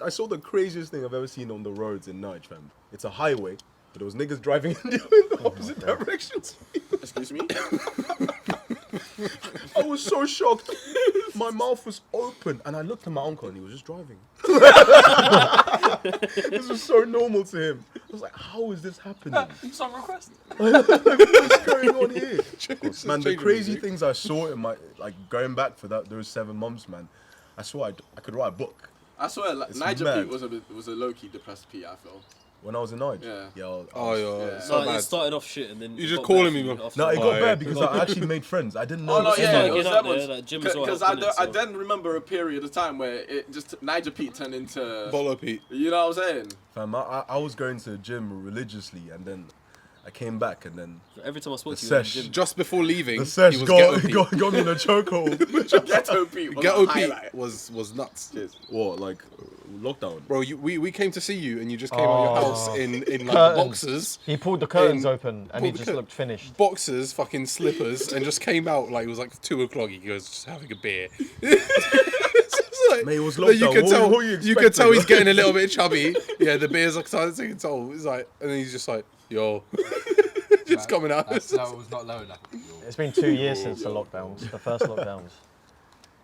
I saw the craziest thing I've ever seen on the roads in Nige, fam. It's a highway, but there was niggas driving in the opposite directions. Excuse me? I was so shocked. My mouth was open, and I looked at my uncle, and he was just driving. This was so normal to him. was like, how is this happening? Song request. What's going on here? Man, the crazy things I saw in my, like, going back for those 7 months, man, I saw I could write a book. I swear, like, It's Niger mad. Pete was a low-key depressed Pete, I feel. When I was in Nige. Yeah. Yeah. Oh, yeah. Yeah. So No, it bad. started off shit and then You it just got calling better me, for man. after No, a it while. got bad because I actually made friends. I didn't know. Oh no, It's yeah, like it was getting that out there, one. like, gym as well, Because innit, I so- then remember a period of time where it just Niger Pete turned into Bolo Pete. You know what I'm saying? Fam, I was going to the gym religiously, and then I came back, and then Every time I spoke The to you in the sesh. gym, Just before leaving, the sesh he was Ghetto Pete. got me in a chokehold. Ghetto Pete was Ghetto a Pete highlight. was nuts. What, like lockdown? Bro, we came to see you and you just came out your house in like Curtains. boxers. He pulled the curtains In- open and he pulled the just cur- looked finished. Boxers, fucking slippers, and just came out like it was like 2 o'clock. He goes, just having a beer. It's like- Mate, it was like, you lockdown. could What- tell, what were you you could tell expecting? he's getting a little bit chubby. Yeah, the beer's like starting to take a toll. He's like, and then he's just like, yo, just coming out. That was not low enough. It's been 2 years since the lockdowns, the first lockdowns.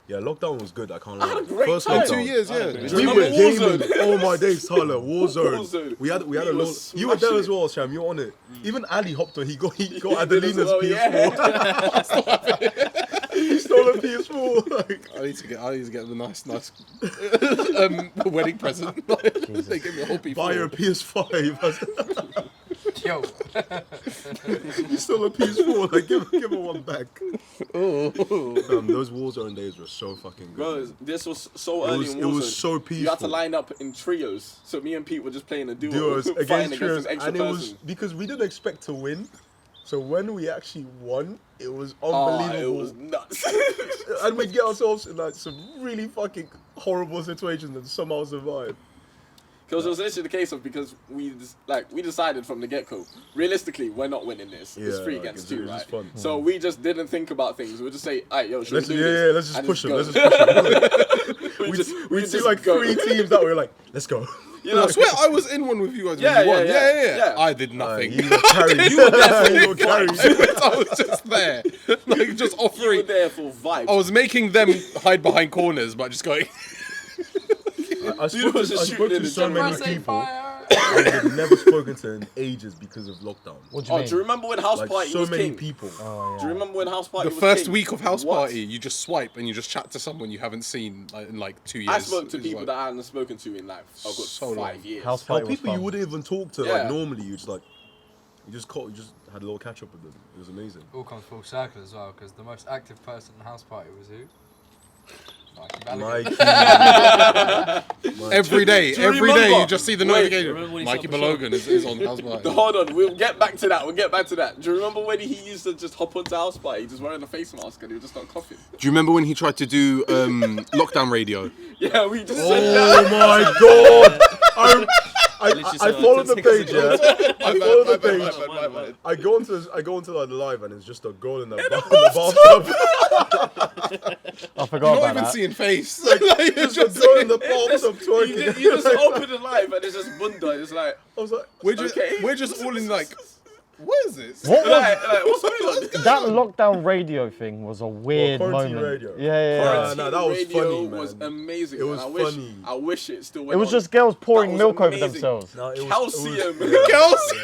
Yeah, lockdown was good. I can't lie. great First time. lockdown. 2 years, yeah. Do We you were remember gaming. Warzone? Oh my days, Tyler. Warzone. Warzone. We had a We load. was You were there smashing as well, Sham. You were on it. Even Ali hopped on. He got did as Adelina's well, PS4. He stole a PS4. Like, I need to get the nice wedding present. They gave me a whole P4. buy her a PS5. Yo, He stole a PS4. Like, give her one back. Those Warzone days were so fucking good. Bro, this was so early in Warzone. It was so You had to peaceful. line up in trios. So me and Pete were just playing a duo. Duos fighting against trios, an extra and it was person. because we didn't expect to win. So when we actually won, it was Oh, unbelievable. it was nuts. And we get ourselves in like some really fucking horrible situations and somehow survive. Because it was actually the case of because we decided from the get-go, realistically, we're not winning this. It's Yeah, 3 like, against it 2, was right? just fun. So we just didn't think about things. We would just say, alright, yo, should Let's we do this? let's just And push them. go. Let's just push them. We just- We'd we see just like go. 3 teams that were like, let's go. You know, I swear I was in one with you guys when Yeah, you won. yeah. Yeah. I did nothing. You were carried. You were there for You were carried. I was just there, like just you were offering. there for vibes. I was making them hide behind corners, but just going. I spoke was to, just I spoke shooting in to the so jungle. many say people. fire. I had never spoken to in ages because of lockdown. What do you Oh, mean? do you remember when House Like Party so was many king? people. Oh, Do you remember when House Party The was first king? week of house What? party, you just swipe and you just chat to someone you haven't seen like, in like 2 years. I spoke to It's people like- that I hadn't spoken to in like a good So long. 5 years. House How party was people you fun. wouldn't even talk to Yeah. like normally. You just like, you just had a little catch up with them. It was amazing. All comes full circle as well, because the most active person in the house party was who? Mikey Mikey. Every day, Do you every day remember? you just see the Wait, notification. remember when he Mikey set up a Balogan is on house party. Hold on, we'll get back to that. Do you remember when he used to just hop onto House Party, just wearing a face mask and he would just start coughing? Do you remember when he tried to do lockdown radio? Yeah, we just Oh my god! I followed the page, yeah. I followed the page. I go onto like the live and it's just a girl in the bathtub. I forgot You're not about even that. seeing face. Like, it's Just a just girl in the bathtub you twerking. just open the live and it's just Bunda. It's like, I was like, we're just all in like, what is this? What was like what's going on? that lockdown radio thing? Was a weird quarantine moment. radio? Yeah. No, that was Radio funny, man. was amazing. It was and I funny. I wish it still went It was on. just girls pouring was milk over amazing. themselves. No, it was, Calcium.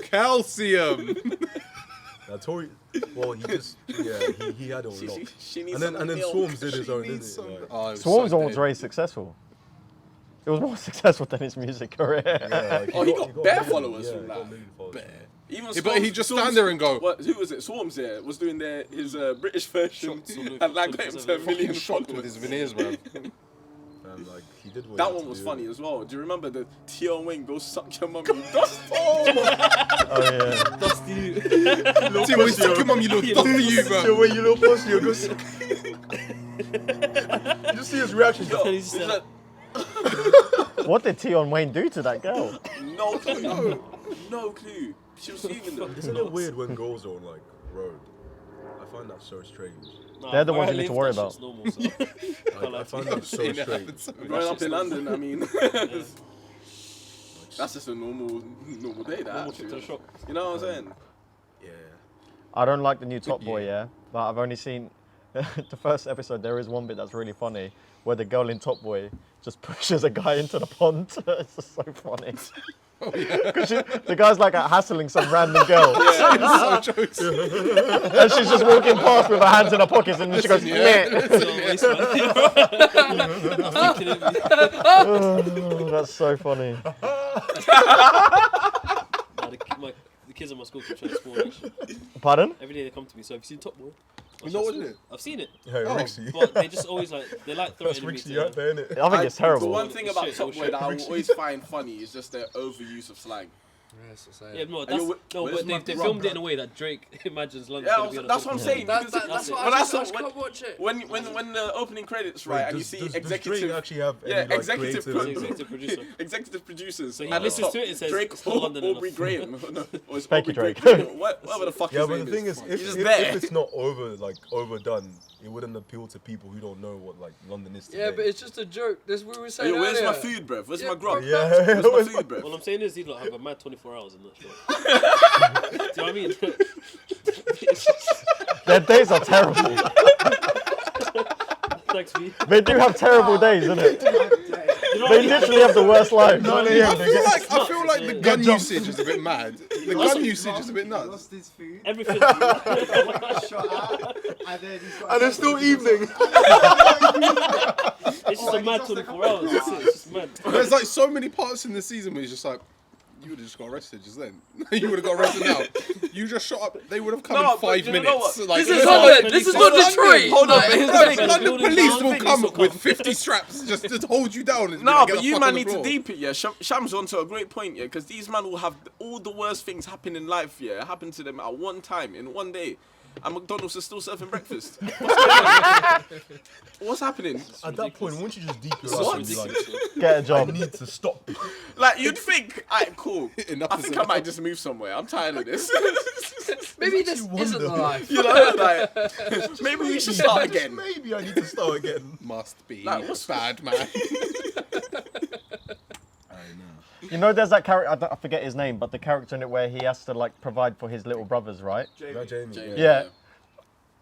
Calcium. I told you. Well, he just he had it on lock. She needs And then milk. Swarms did his She own, needs didn't he? some- Like, Oh, it was Swarm's so one was dead. very successful. It was more successful than his music career. yeah, like, Oh, he got bare millions, followers yeah, from he that. got million followers. Even Yeah, but he just stand there and go- What, who was it? Swarms there was doing his British version, Shots on the- and that got him to a fucking million Shocked with his followers. veneers, man. And like he did what he That had one to was do. funny as well. Do you remember the Tion Wing go suck your mum? You dust? Oh yeah. Dusty. See, we suck your mum, you little dusty you, So bro. when you little pussy, you go. You just see his reaction. Yo, He's it's like- What did Tion Wayne do to that girl? no clue. No clue. She was fuming though. Isn't it weird when girls are on like road? I find that so strange. Nah, They're the where ones I you need to live, worry that about. shit's normal, so. I find that so It strange. happens so much. Growing up in London, I mean, that's just a normal day. That Normal trip to the actually. shop. You know what I'm saying? Yeah. I don't like the new Top Boy, yeah, but I've only seen the first episode. There is one bit that's really funny where the girl in Top Boy just pushes a guy into the pond. It's just so funny. Because the guy's like hassling some random girl. So jokes. And she's just walking past with her hands in her pockets and then she goes, Yeah. oh, that's so funny. The kids at my school keep trying to spawn that shit. Pardon? Every day they come to me. So have you seen Top Boy? You know what it is? I've seen it, Hey, Rixie. but they just always they That's threatening me Rixie out to. there, innit? I think it's The terrible. one thing about Shit, Top oh Boy shit. that I will always find funny is just their overuse of slang. Yes, I say Yeah, it. no, And that's, you're- no, where's but my they grub, filmed it bro? in a way that Drake imagines London's Yeah, gonna be on a that's what I'm saying. That's because- what but I that's just what- can't watch it. when the opening credits right and you see does executive Drake actually have any, yeah like, executive creative- Executive producer. executive producers So he at the listens top, to it and says, Drake "It's not London Aubrey enough." Graham no, or it's Fakey Aubrey Drake. Graham, whatever the fuck Yeah, his but name the thing is. is, He's just if there. it's not overdone, it wouldn't appeal to people who don't know what like London is today. Yeah, but it's just a joke. That's what we were saying Yo, where's my earlier. food, bruv? Where's Yeah, my grub? yeah. Where's my food, All bruv? I'm saying is he'd have a mad 24 hours in that show. Do you know what I mean? Their days are terrible. Thanks, me. They do have terrible days, innit? You know They what I mean? literally have the worst lives. I feel like the Yeah. gun usage is a bit mad. The gun usage is a bit nuts. Lost his food, Everything. shot out, and then he's got. and it's still evening. It's just a mad 24 hours. That's it. It's just mad. There's like so many parts in the season where it's just like, you would have just got arrested just then. You would have got arrested now. You just shot up. They would have come No, in but 5 you know minutes. what? Like, This is London. This is not Detroit. Hold on, but here's the thing. London police will Building come down, with 50 straps just to hold you down. And No, get but the you fuck man on the need to floor. deep it, yeah. Sham's onto a great point, yeah, because these man will have all the worst things happen in life, yeah, happen to them at one time, in one day. And McDonald's is still serving breakfast. What's going on? What's happening? At that point, won't you just deep your What? life and be like, Get a I job. need to stop. Like, you'd think, alright, cool. Enough I is think I enough. might just move somewhere. I'm tired of this. Maybe this isn't the life. You know, like, maybe we should start again. Maybe I need to start again. Must be Like, what's- bad, man. You know, there's that character, I forget his name, but the character in it where he has to like provide for his little brothers, right? That Jamie. Yeah.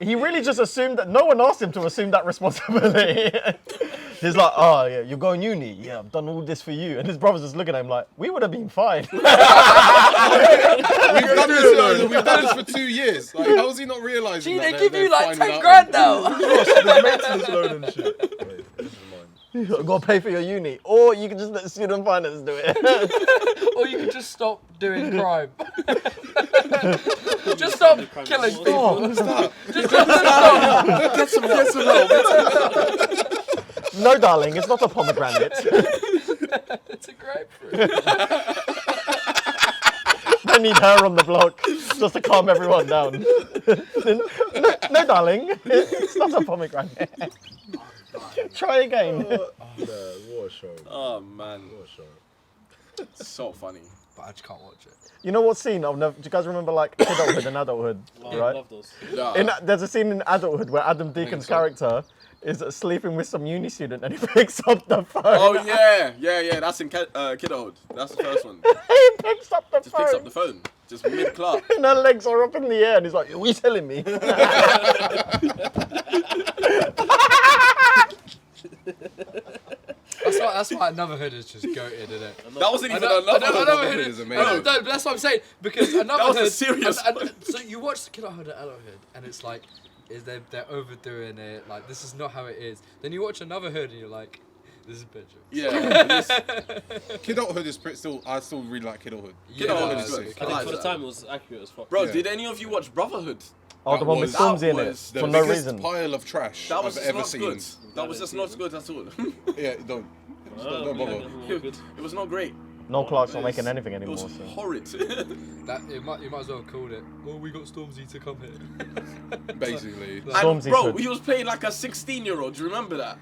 He really just assumed that, no one asked him to assume that responsibility. He's like, oh yeah, you're going uni, yeah, I've done all this for you. And his brothers just looking at him like, we would have been fine. We've done this for 2 years. Like, how is he not realising Gee, that they give they're you like fine 10 without grand him? now. The maintenance loan and shit. Wait, this is mine. You've got to pay for your uni. Or you can just let student finance do it. Or you can just stop doing crime. Just stop killing people. Oh, Just stop. Get some help. no, darling, it's not a pomegranate. It's a grapefruit. They need her on the block just to calm everyone down. No, darling, it's not a pomegranate. Try again. Oh, man, what a show. Oh, man. What a show. So funny. But I just can't watch it. You know what scene? Do you guys remember like kidulthood and adulthood, Wow, right? love those. Yeah. There's a scene in adulthood where Adam Deacon's so. character is sleeping with some uni student and he picks up the phone. Oh, yeah. That's in Kidderhood. That's the first one. He picks up the Just phone. picks up the phone. Just mid-clap. And her legs are up in the air and he's like, are you telling me? That's why Another Hood is just goated, isn't it? That wasn't even Another another. Hood is No, amazing. no, that's what I'm saying. Because Another That was a Hood, serious so you watch the Killer Hood and Elo Hood, and it's like, they're overdoing it. Like, this is not how it is. Then you watch Another Hood, and you're like, this is better. Yeah. Kidulthood is still. I still really like Kidulthood. Yeah, Kidulthood it's is good. sick. I think like for the that. time it was accurate as fuck. Bro, Yeah. did any of you watch Brotherhood? Oh, the one with was- Stormzy in that it was The for no biggest reason. pile of trash That was I've just ever not seen. good. That was just not good at all. Yeah, don't. Don't bother. It was not great. No Clark's not It was- making anything It anymore. was So. horrid. You might as well have called it. Well, we got Stormzy to come here. Basically. And Stormzy bro, said- he was playing like a 16-year-old. Do you remember that?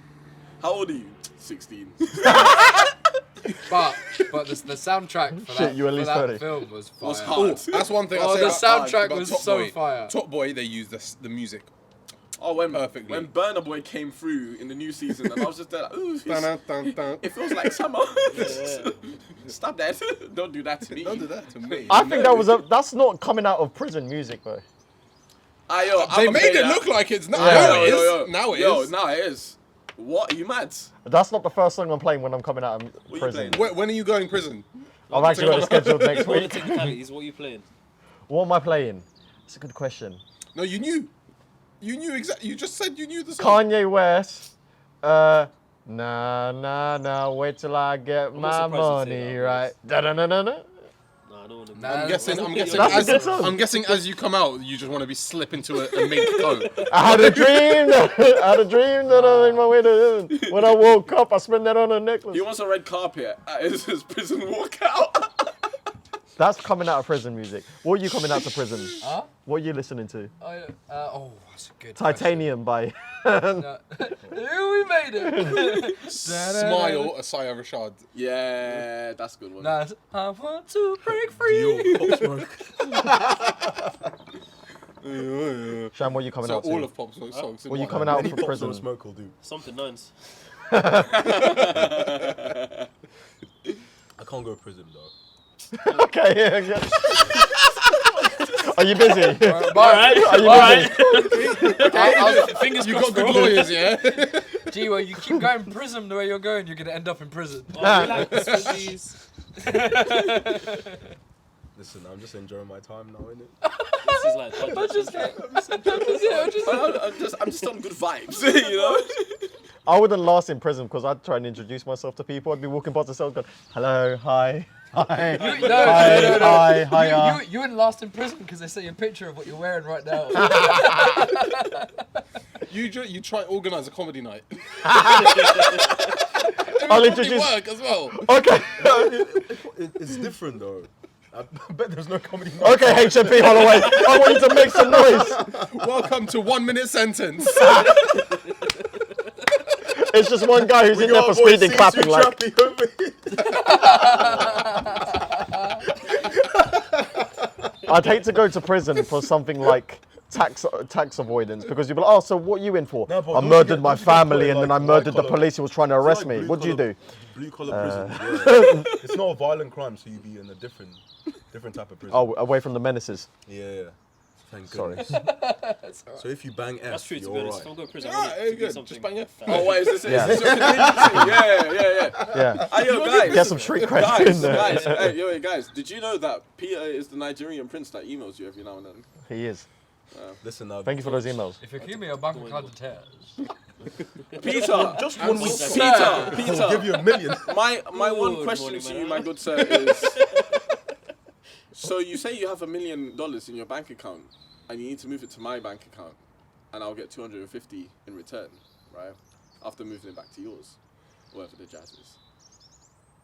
How old are you? 16. But the soundtrack for Shit, you at least that 30. film was fire. Was hard. That's one thing Oh, I say the about- soundtrack about was Top so Boy. fire. Top Boy, they used the music. Oh, Perfectly. when Burna Boy came through in the new season, and I was just there like, ooh, Dun, dun, dun, dun. it feels like summer. Stop that. Don't do that to me. Don't do that to me. I think that's not coming out of prison music though. Yo, They I'ma made play it that. look like it's now. Yeah. Now it is. Yo, Now it Yo, is. now it is. What? Are you mad? That's not the first song I'm playing when I'm coming out of What are you prison. playing? When are you going prison? I've actually got it scheduled next All the week. technicalities, what are you playing? What am I playing? That's a good question. No, you knew. You knew exactly. You just said you knew the song. Kanye West. Nah, wait till I get not my surprised you say money that, right. Da-da-da-da-da. Nah, I don't want to. Nah, I'm guessing That's a good song. I'm guessing as you come out, you just want to be slip into a mink coat. I had a dream that I made my way to heaven. When I woke up, I spent that on a necklace. He wants a red carpet at his prison walkout. That's coming out of prison music. What are you coming out to prison? Huh? What are you listening to? That's a good Titanium by... question. We made it. Smile, Asaya Rashad. Yeah, that's a good one. Nah, it's, I want to break free. Yo, Pop Smoke. Sham, what are you coming So out to? all of Pop Smoke's songs. in What are you one. coming out Any for Pop prison? Smoke will do. Something nines. I can't go to prison though. Okay, yeah. Are you busy? Alright. Are you busy? Fingers You crossed, got good bro. lawyers, yeah? Gee, well, you keep going prison the way you're going, you're gonna end up in prison. Oh, relax, please. Listen, I'm just enjoying my time now, innit? This is like. I'm just on good vibes, you know? I wouldn't last in prison because I'd try and introduce myself to people. I'd be walking past the cell going, hello, hi, hi, No, hi, hiya. You wouldn't last in prison because they see a picture of what you're wearing right now. You try organise a comedy night. I'll introduce... work as well. Okay. It's different though. I bet there's no comedy. Okay, HMP Holloway, I want you to make some noise. Welcome to 1 minute sentence. It's just one guy who's in there for speeding, clapping like... I'd hate to go to prison for something like tax avoidance because you'd be like, oh, so what are you in for? No, but I don't murdered you get- my don't you get family put and in, then I like, murdered the white-collar- police who was trying to arrest me. What'd you do? Blue collar prison. Yeah. It's not a violent crime, so you'd be in a different type of prison. Oh, away from the menaces. Yeah. Thank Sorry. goodness. So if you bang F, That's true, to be you're honest. If I'm alright. going to prison, Alright, I there you need to go. do something. Just bang F. Oh, what is this? Yeah. Is this your contingency? Yeah. Yeah. Hey, yo, guys. Get some street cred in Guys, there. hey, yo, guys, did you know that Peter is the Nigerian prince that emails you every now and then? He is. Listen, Thank you for those emails. If you give me a bank account details. Peter, just 1 week. Peter, I'll give you $1 million. my one Good question morning, to man. you, my good sir, is: so you say you have $1 million in your bank account, and you need to move it to my bank account, and I'll get 250 in return, right? After moving it back to yours, whatever the jazz is.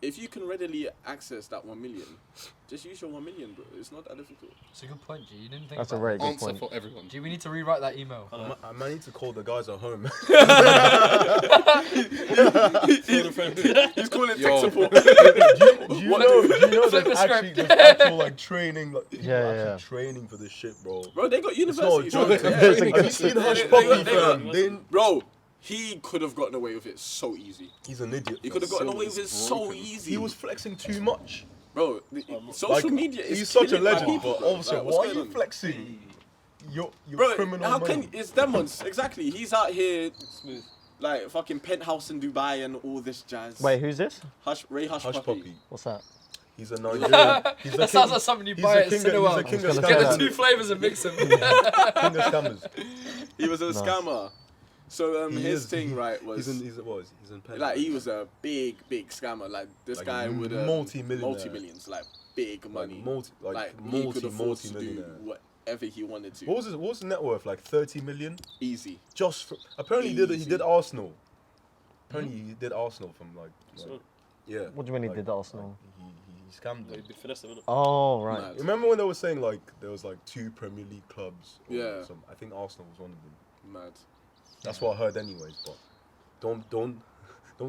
If you can readily access that 1 million, just use your 1 million, bro. It's not that difficult. It's a good point, G. You didn't think That's a about very good Answer point. for everyone. G, we need to rewrite that email. I might need to call the guys at home. He's calling it Yo. tech support. Do you know Flip the there's script. there's actual like training, like people Yeah, actually yeah. training for this shit, bro. Bro, they got It's not a universities. joke. bro. There's a Have you seen Hush they Puppy, got- fam? Bro, he could have gotten away with it so easy. He's an idiot. He fam. could have gotten away with it so easy. He was flexing too much. Bro, social Like, media is he's such a killing my legend, people, but bro. also, Like, what's why are going you on? flexing? Your Bro, criminal how money. can it's them ones exactly? He's out here Smooth. like fucking penthouse in Dubai and all this jazz. Wait, who's this? Hush Hush Puppy. Puppy. What's that? He's a Nigerian. He's That sounds like something you buy at He's Cineworld. a king of I was gonna Get say the scammers. two flavors and mix them. King of scammers. He was a Nice. scammer. So He his is- thing right was He's in pen. like he was a big scammer. Like this Like, guy would multi-millionaire. multi-millions, like big money. He could afford to do multi-millionaire. whatever he wanted to. What was the net worth? Like 30 million? Easy. Just for, apparently he Easy. did Arsenal. Apparently he did Arsenal from like So, yeah. What do you mean he like- did Arsenal? He scammed like, them. bit finesse them, innit? Oh, right. Mad. Remember when they were saying like there was like 2 Premier League clubs? Or Yeah. I think Arsenal was one of them. Mad. That's what I heard anyways. But don't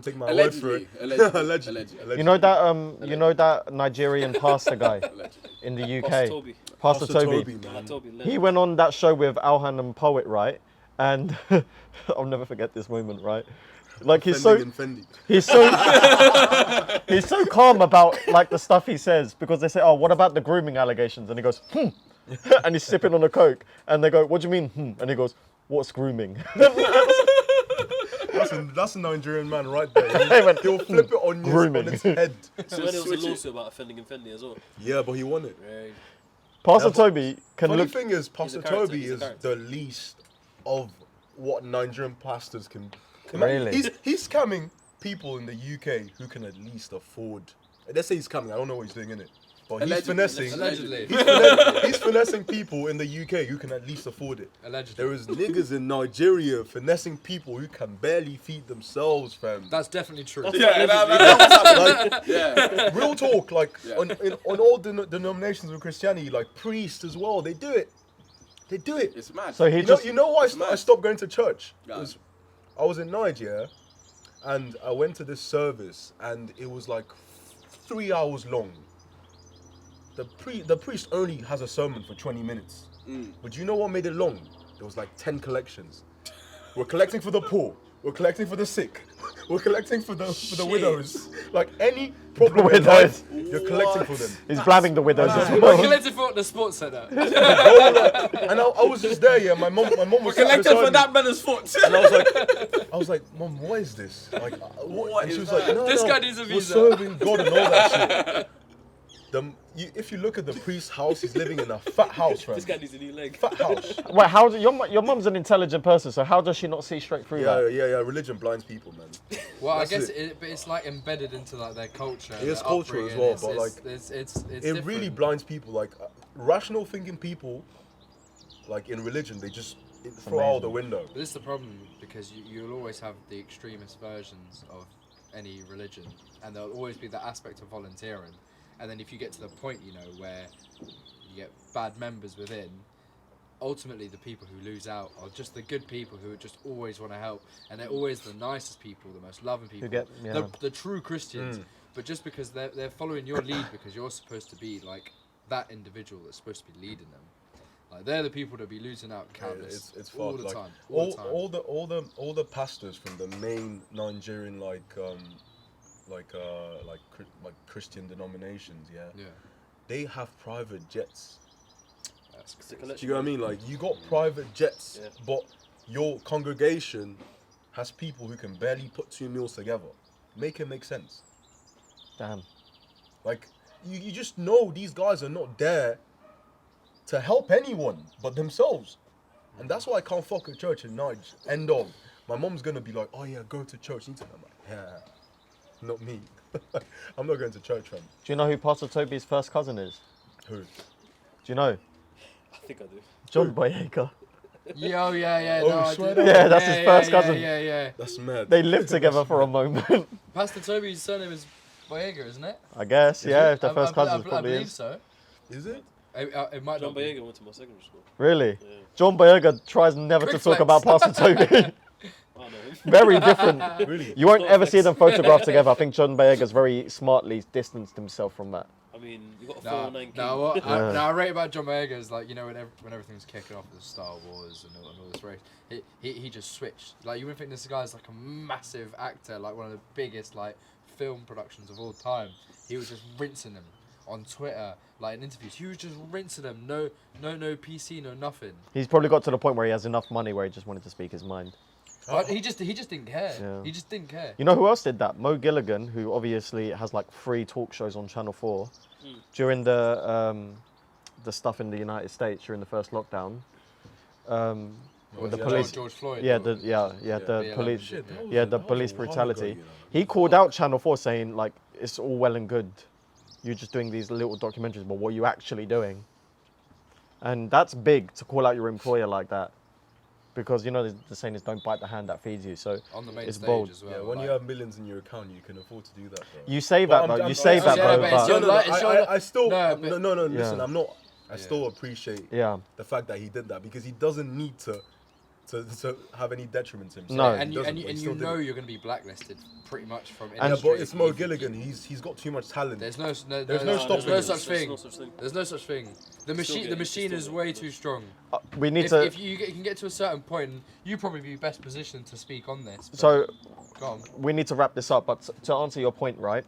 take my Allegedly. word for it. Allegedly. You know that Nigerian pastor guy Allegedly. in the Pastor UK, Toby. Pastor Toby. Nah, Toby, He legend. went on that show with Alhan and Poet, right? And I'll never forget this moment, right? Like he's so Fendi. he's so calm about like the stuff he says because they say, "Oh, what about the grooming allegations?" And he goes, and he's sipping on a Coke, and they go, "What do you mean?" And he goes, "What's grooming?" That's a Nigerian man right there. They went, He'll flip it on grooming. his head. So when there was Switch a it. lawsuit about offending Fendi as well. Yeah, but he won it. Right. Pastor Yeah, but Toby can Funny look. thing is, Pastor character, Toby he's a is character. the least of what Nigerian pastors can. Really? He's scamming people in the UK who can at least afford. Let's say he's scamming. I don't know what he's doing in it, but he's Allegedly. finessing. Allegedly. He's finessing people in the UK who can at least afford it. Allegedly. There is niggas in Nigeria finessing people who can barely feed themselves, fam. That's definitely true. Yeah, that's what's happening. Like, Yeah. real talk, like Yeah. on all denominations of Christianity, like priests as well, they do it. They do it. It's mad. So he You know, just. you know why I mad. stopped going to church? Yeah. It was- I was in Nigeria, and I went to this service, and it was like 3 hours long. The priest only has a sermon for 20 minutes. But you know what made it long? There was like 10 collections. We're collecting for the poor. We're collecting for the sick. We're collecting for the widows. Like any problem in life, you're collecting for them. He's blabbing the widows as We're well. collecting for the sports centre. And I was just there, yeah. My mom was sat Collected beside for me. that man's foot. And I was like, Mom, what is this? Like, what? And she was like, no, This no, guy needs a we're visa. serving God and all that shit. If you look at the priest's house, he's living in a fat house, This guy right? needs a new leg. Fat house. Wait, how do, your mum's an intelligent person, so how does she not see straight through that? Yeah. Religion blinds people, man. Well, I That's guess it. but it's like embedded into like their culture. It is their culture as upbringing. well, It's- but, it's- like, it's It different. really blinds people. Like rational thinking people, like in religion, they just throw out the window. But this is the problem because you'll always have the extremist versions of any religion, and there'll always be the aspect of volunteering. And then if you get to the point, you know, where you get bad members within, ultimately the people who lose out are just the good people who just always want to help, and they're always the nicest people, the most loving people, get- yeah. the true Christians. But just because they're following your lead because you're supposed to be like that individual that's supposed to be leading them. Like they're the people that be losing out countless It's all fucked. the Like, time. all the pastors from the main Nigerian like Christian denominations, yeah, Yeah. they have private jets. That's It's a Do collection. you know what I mean? Like you got private jets, Yeah. but your congregation has people who can barely put 2 meals together. Make it make sense. Damn. Like you just know these guys are not there to help anyone but themselves. And that's why I can't fuck with church in Nige. End of. My mom's gonna be like, oh yeah, go to church. I'm like, yeah, not me. I'm not going to church, fam. Do you know who Pastor Toby's first cousin is? Who? Do you know? I think I do. John Boyega. Yo, yeah. Oh, No, I swear did. down. Yeah, that's his first cousin. Yeah. That's mad. They lived together for a moment. Pastor Toby's surname is Boyega, isn't it? I guess, yeah, if they're I- first I cousins, I probably believe is. so. Is it? It might John not be. Boyega went to my secondary school. Really? Yeah. John Boyega tries never Quick to talk flex. about Pastor Toby. I know him. Very different. Really? You won't Not ever see flex. them photographed together. I think John Boyega's very smartly distanced himself from that. I mean, you got a No, 409 no, what Yeah. I rate about John Boyega is like, you know, when everything was kicking off with Star Wars and all this race, he just switched. Like, you wouldn't think this guy's like a massive actor, like one of the biggest like film productions of all time. He was just rinsing them on Twitter, like in interviews. He was just rinsing them. No PC, no nothing. He's probably got to the point where he has enough money where he just wanted to speak his mind. But he just didn't care. Yeah. He just didn't care. You know who else did that? Mo Gilligan, who obviously has like 3 talk shows on Channel 4. During the stuff in the United States during the first lockdown, with the police, George Floyd. the BLM police, shit, the police brutality. you know. He called out Channel 4 saying like, it's all well and good, you're just doing these little documentaries, but what are you actually doing? And that's big to call out your employer like that, because you know the saying is don't bite the hand that feeds you. So On the main it's stage bold. as well. Yeah, when like- you have millions in your account, you can afford to do that, bro. You say But that though. I'm You say that yeah, though. but it's But your li- it's your- I still No, no. Listen, Yeah. I'm not. I Yeah. still appreciate yeah, the fact that he did that because he doesn't need to have any detriment to himself. No. and He you doesn't, and you, but he and still you did know it. you're going to be blacklisted pretty much from Yeah, industry. but it's Mo Gilligan. He's got too much talent. There's no There's no there's stopping no him. such thing. No such thing. There's no such thing. The machine get it, is still way get it. too strong. we need If, to. if you can get to a certain point, you probably be best positioned to speak on this. but- So go on. we need to wrap this up. But to answer your point, right?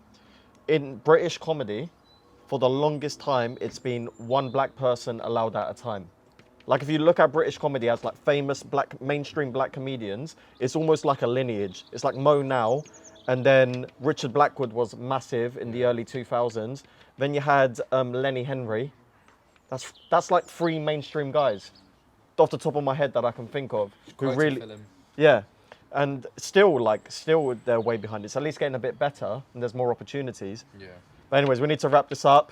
In British comedy, for the longest time, it's been one black person allowed at a time. Like if you look at British comedy as like famous mainstream black comedians, it's almost like a lineage. It's like Mo now, and then Richard Blackwood was massive in the early 2000s. Then you had Lenny Henry. That's like 3 mainstream guys, off the top of my head that I can think of, who Quite a really, film. yeah, and still they're way behind. It's at least getting a bit better, and there's more opportunities. Yeah. But anyways, we need to wrap this up.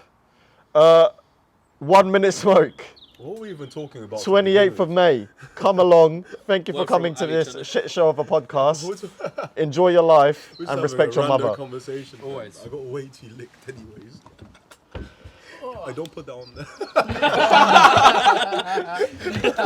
1 minute smoke. What were we even talking about? 28th of May. Come along. Thank you for Word coming from to Ali this Channel. shit show of a podcast. Enjoy your life and respect your mother. Conversation. Always. I got way too licked anyways. I don't put that on there.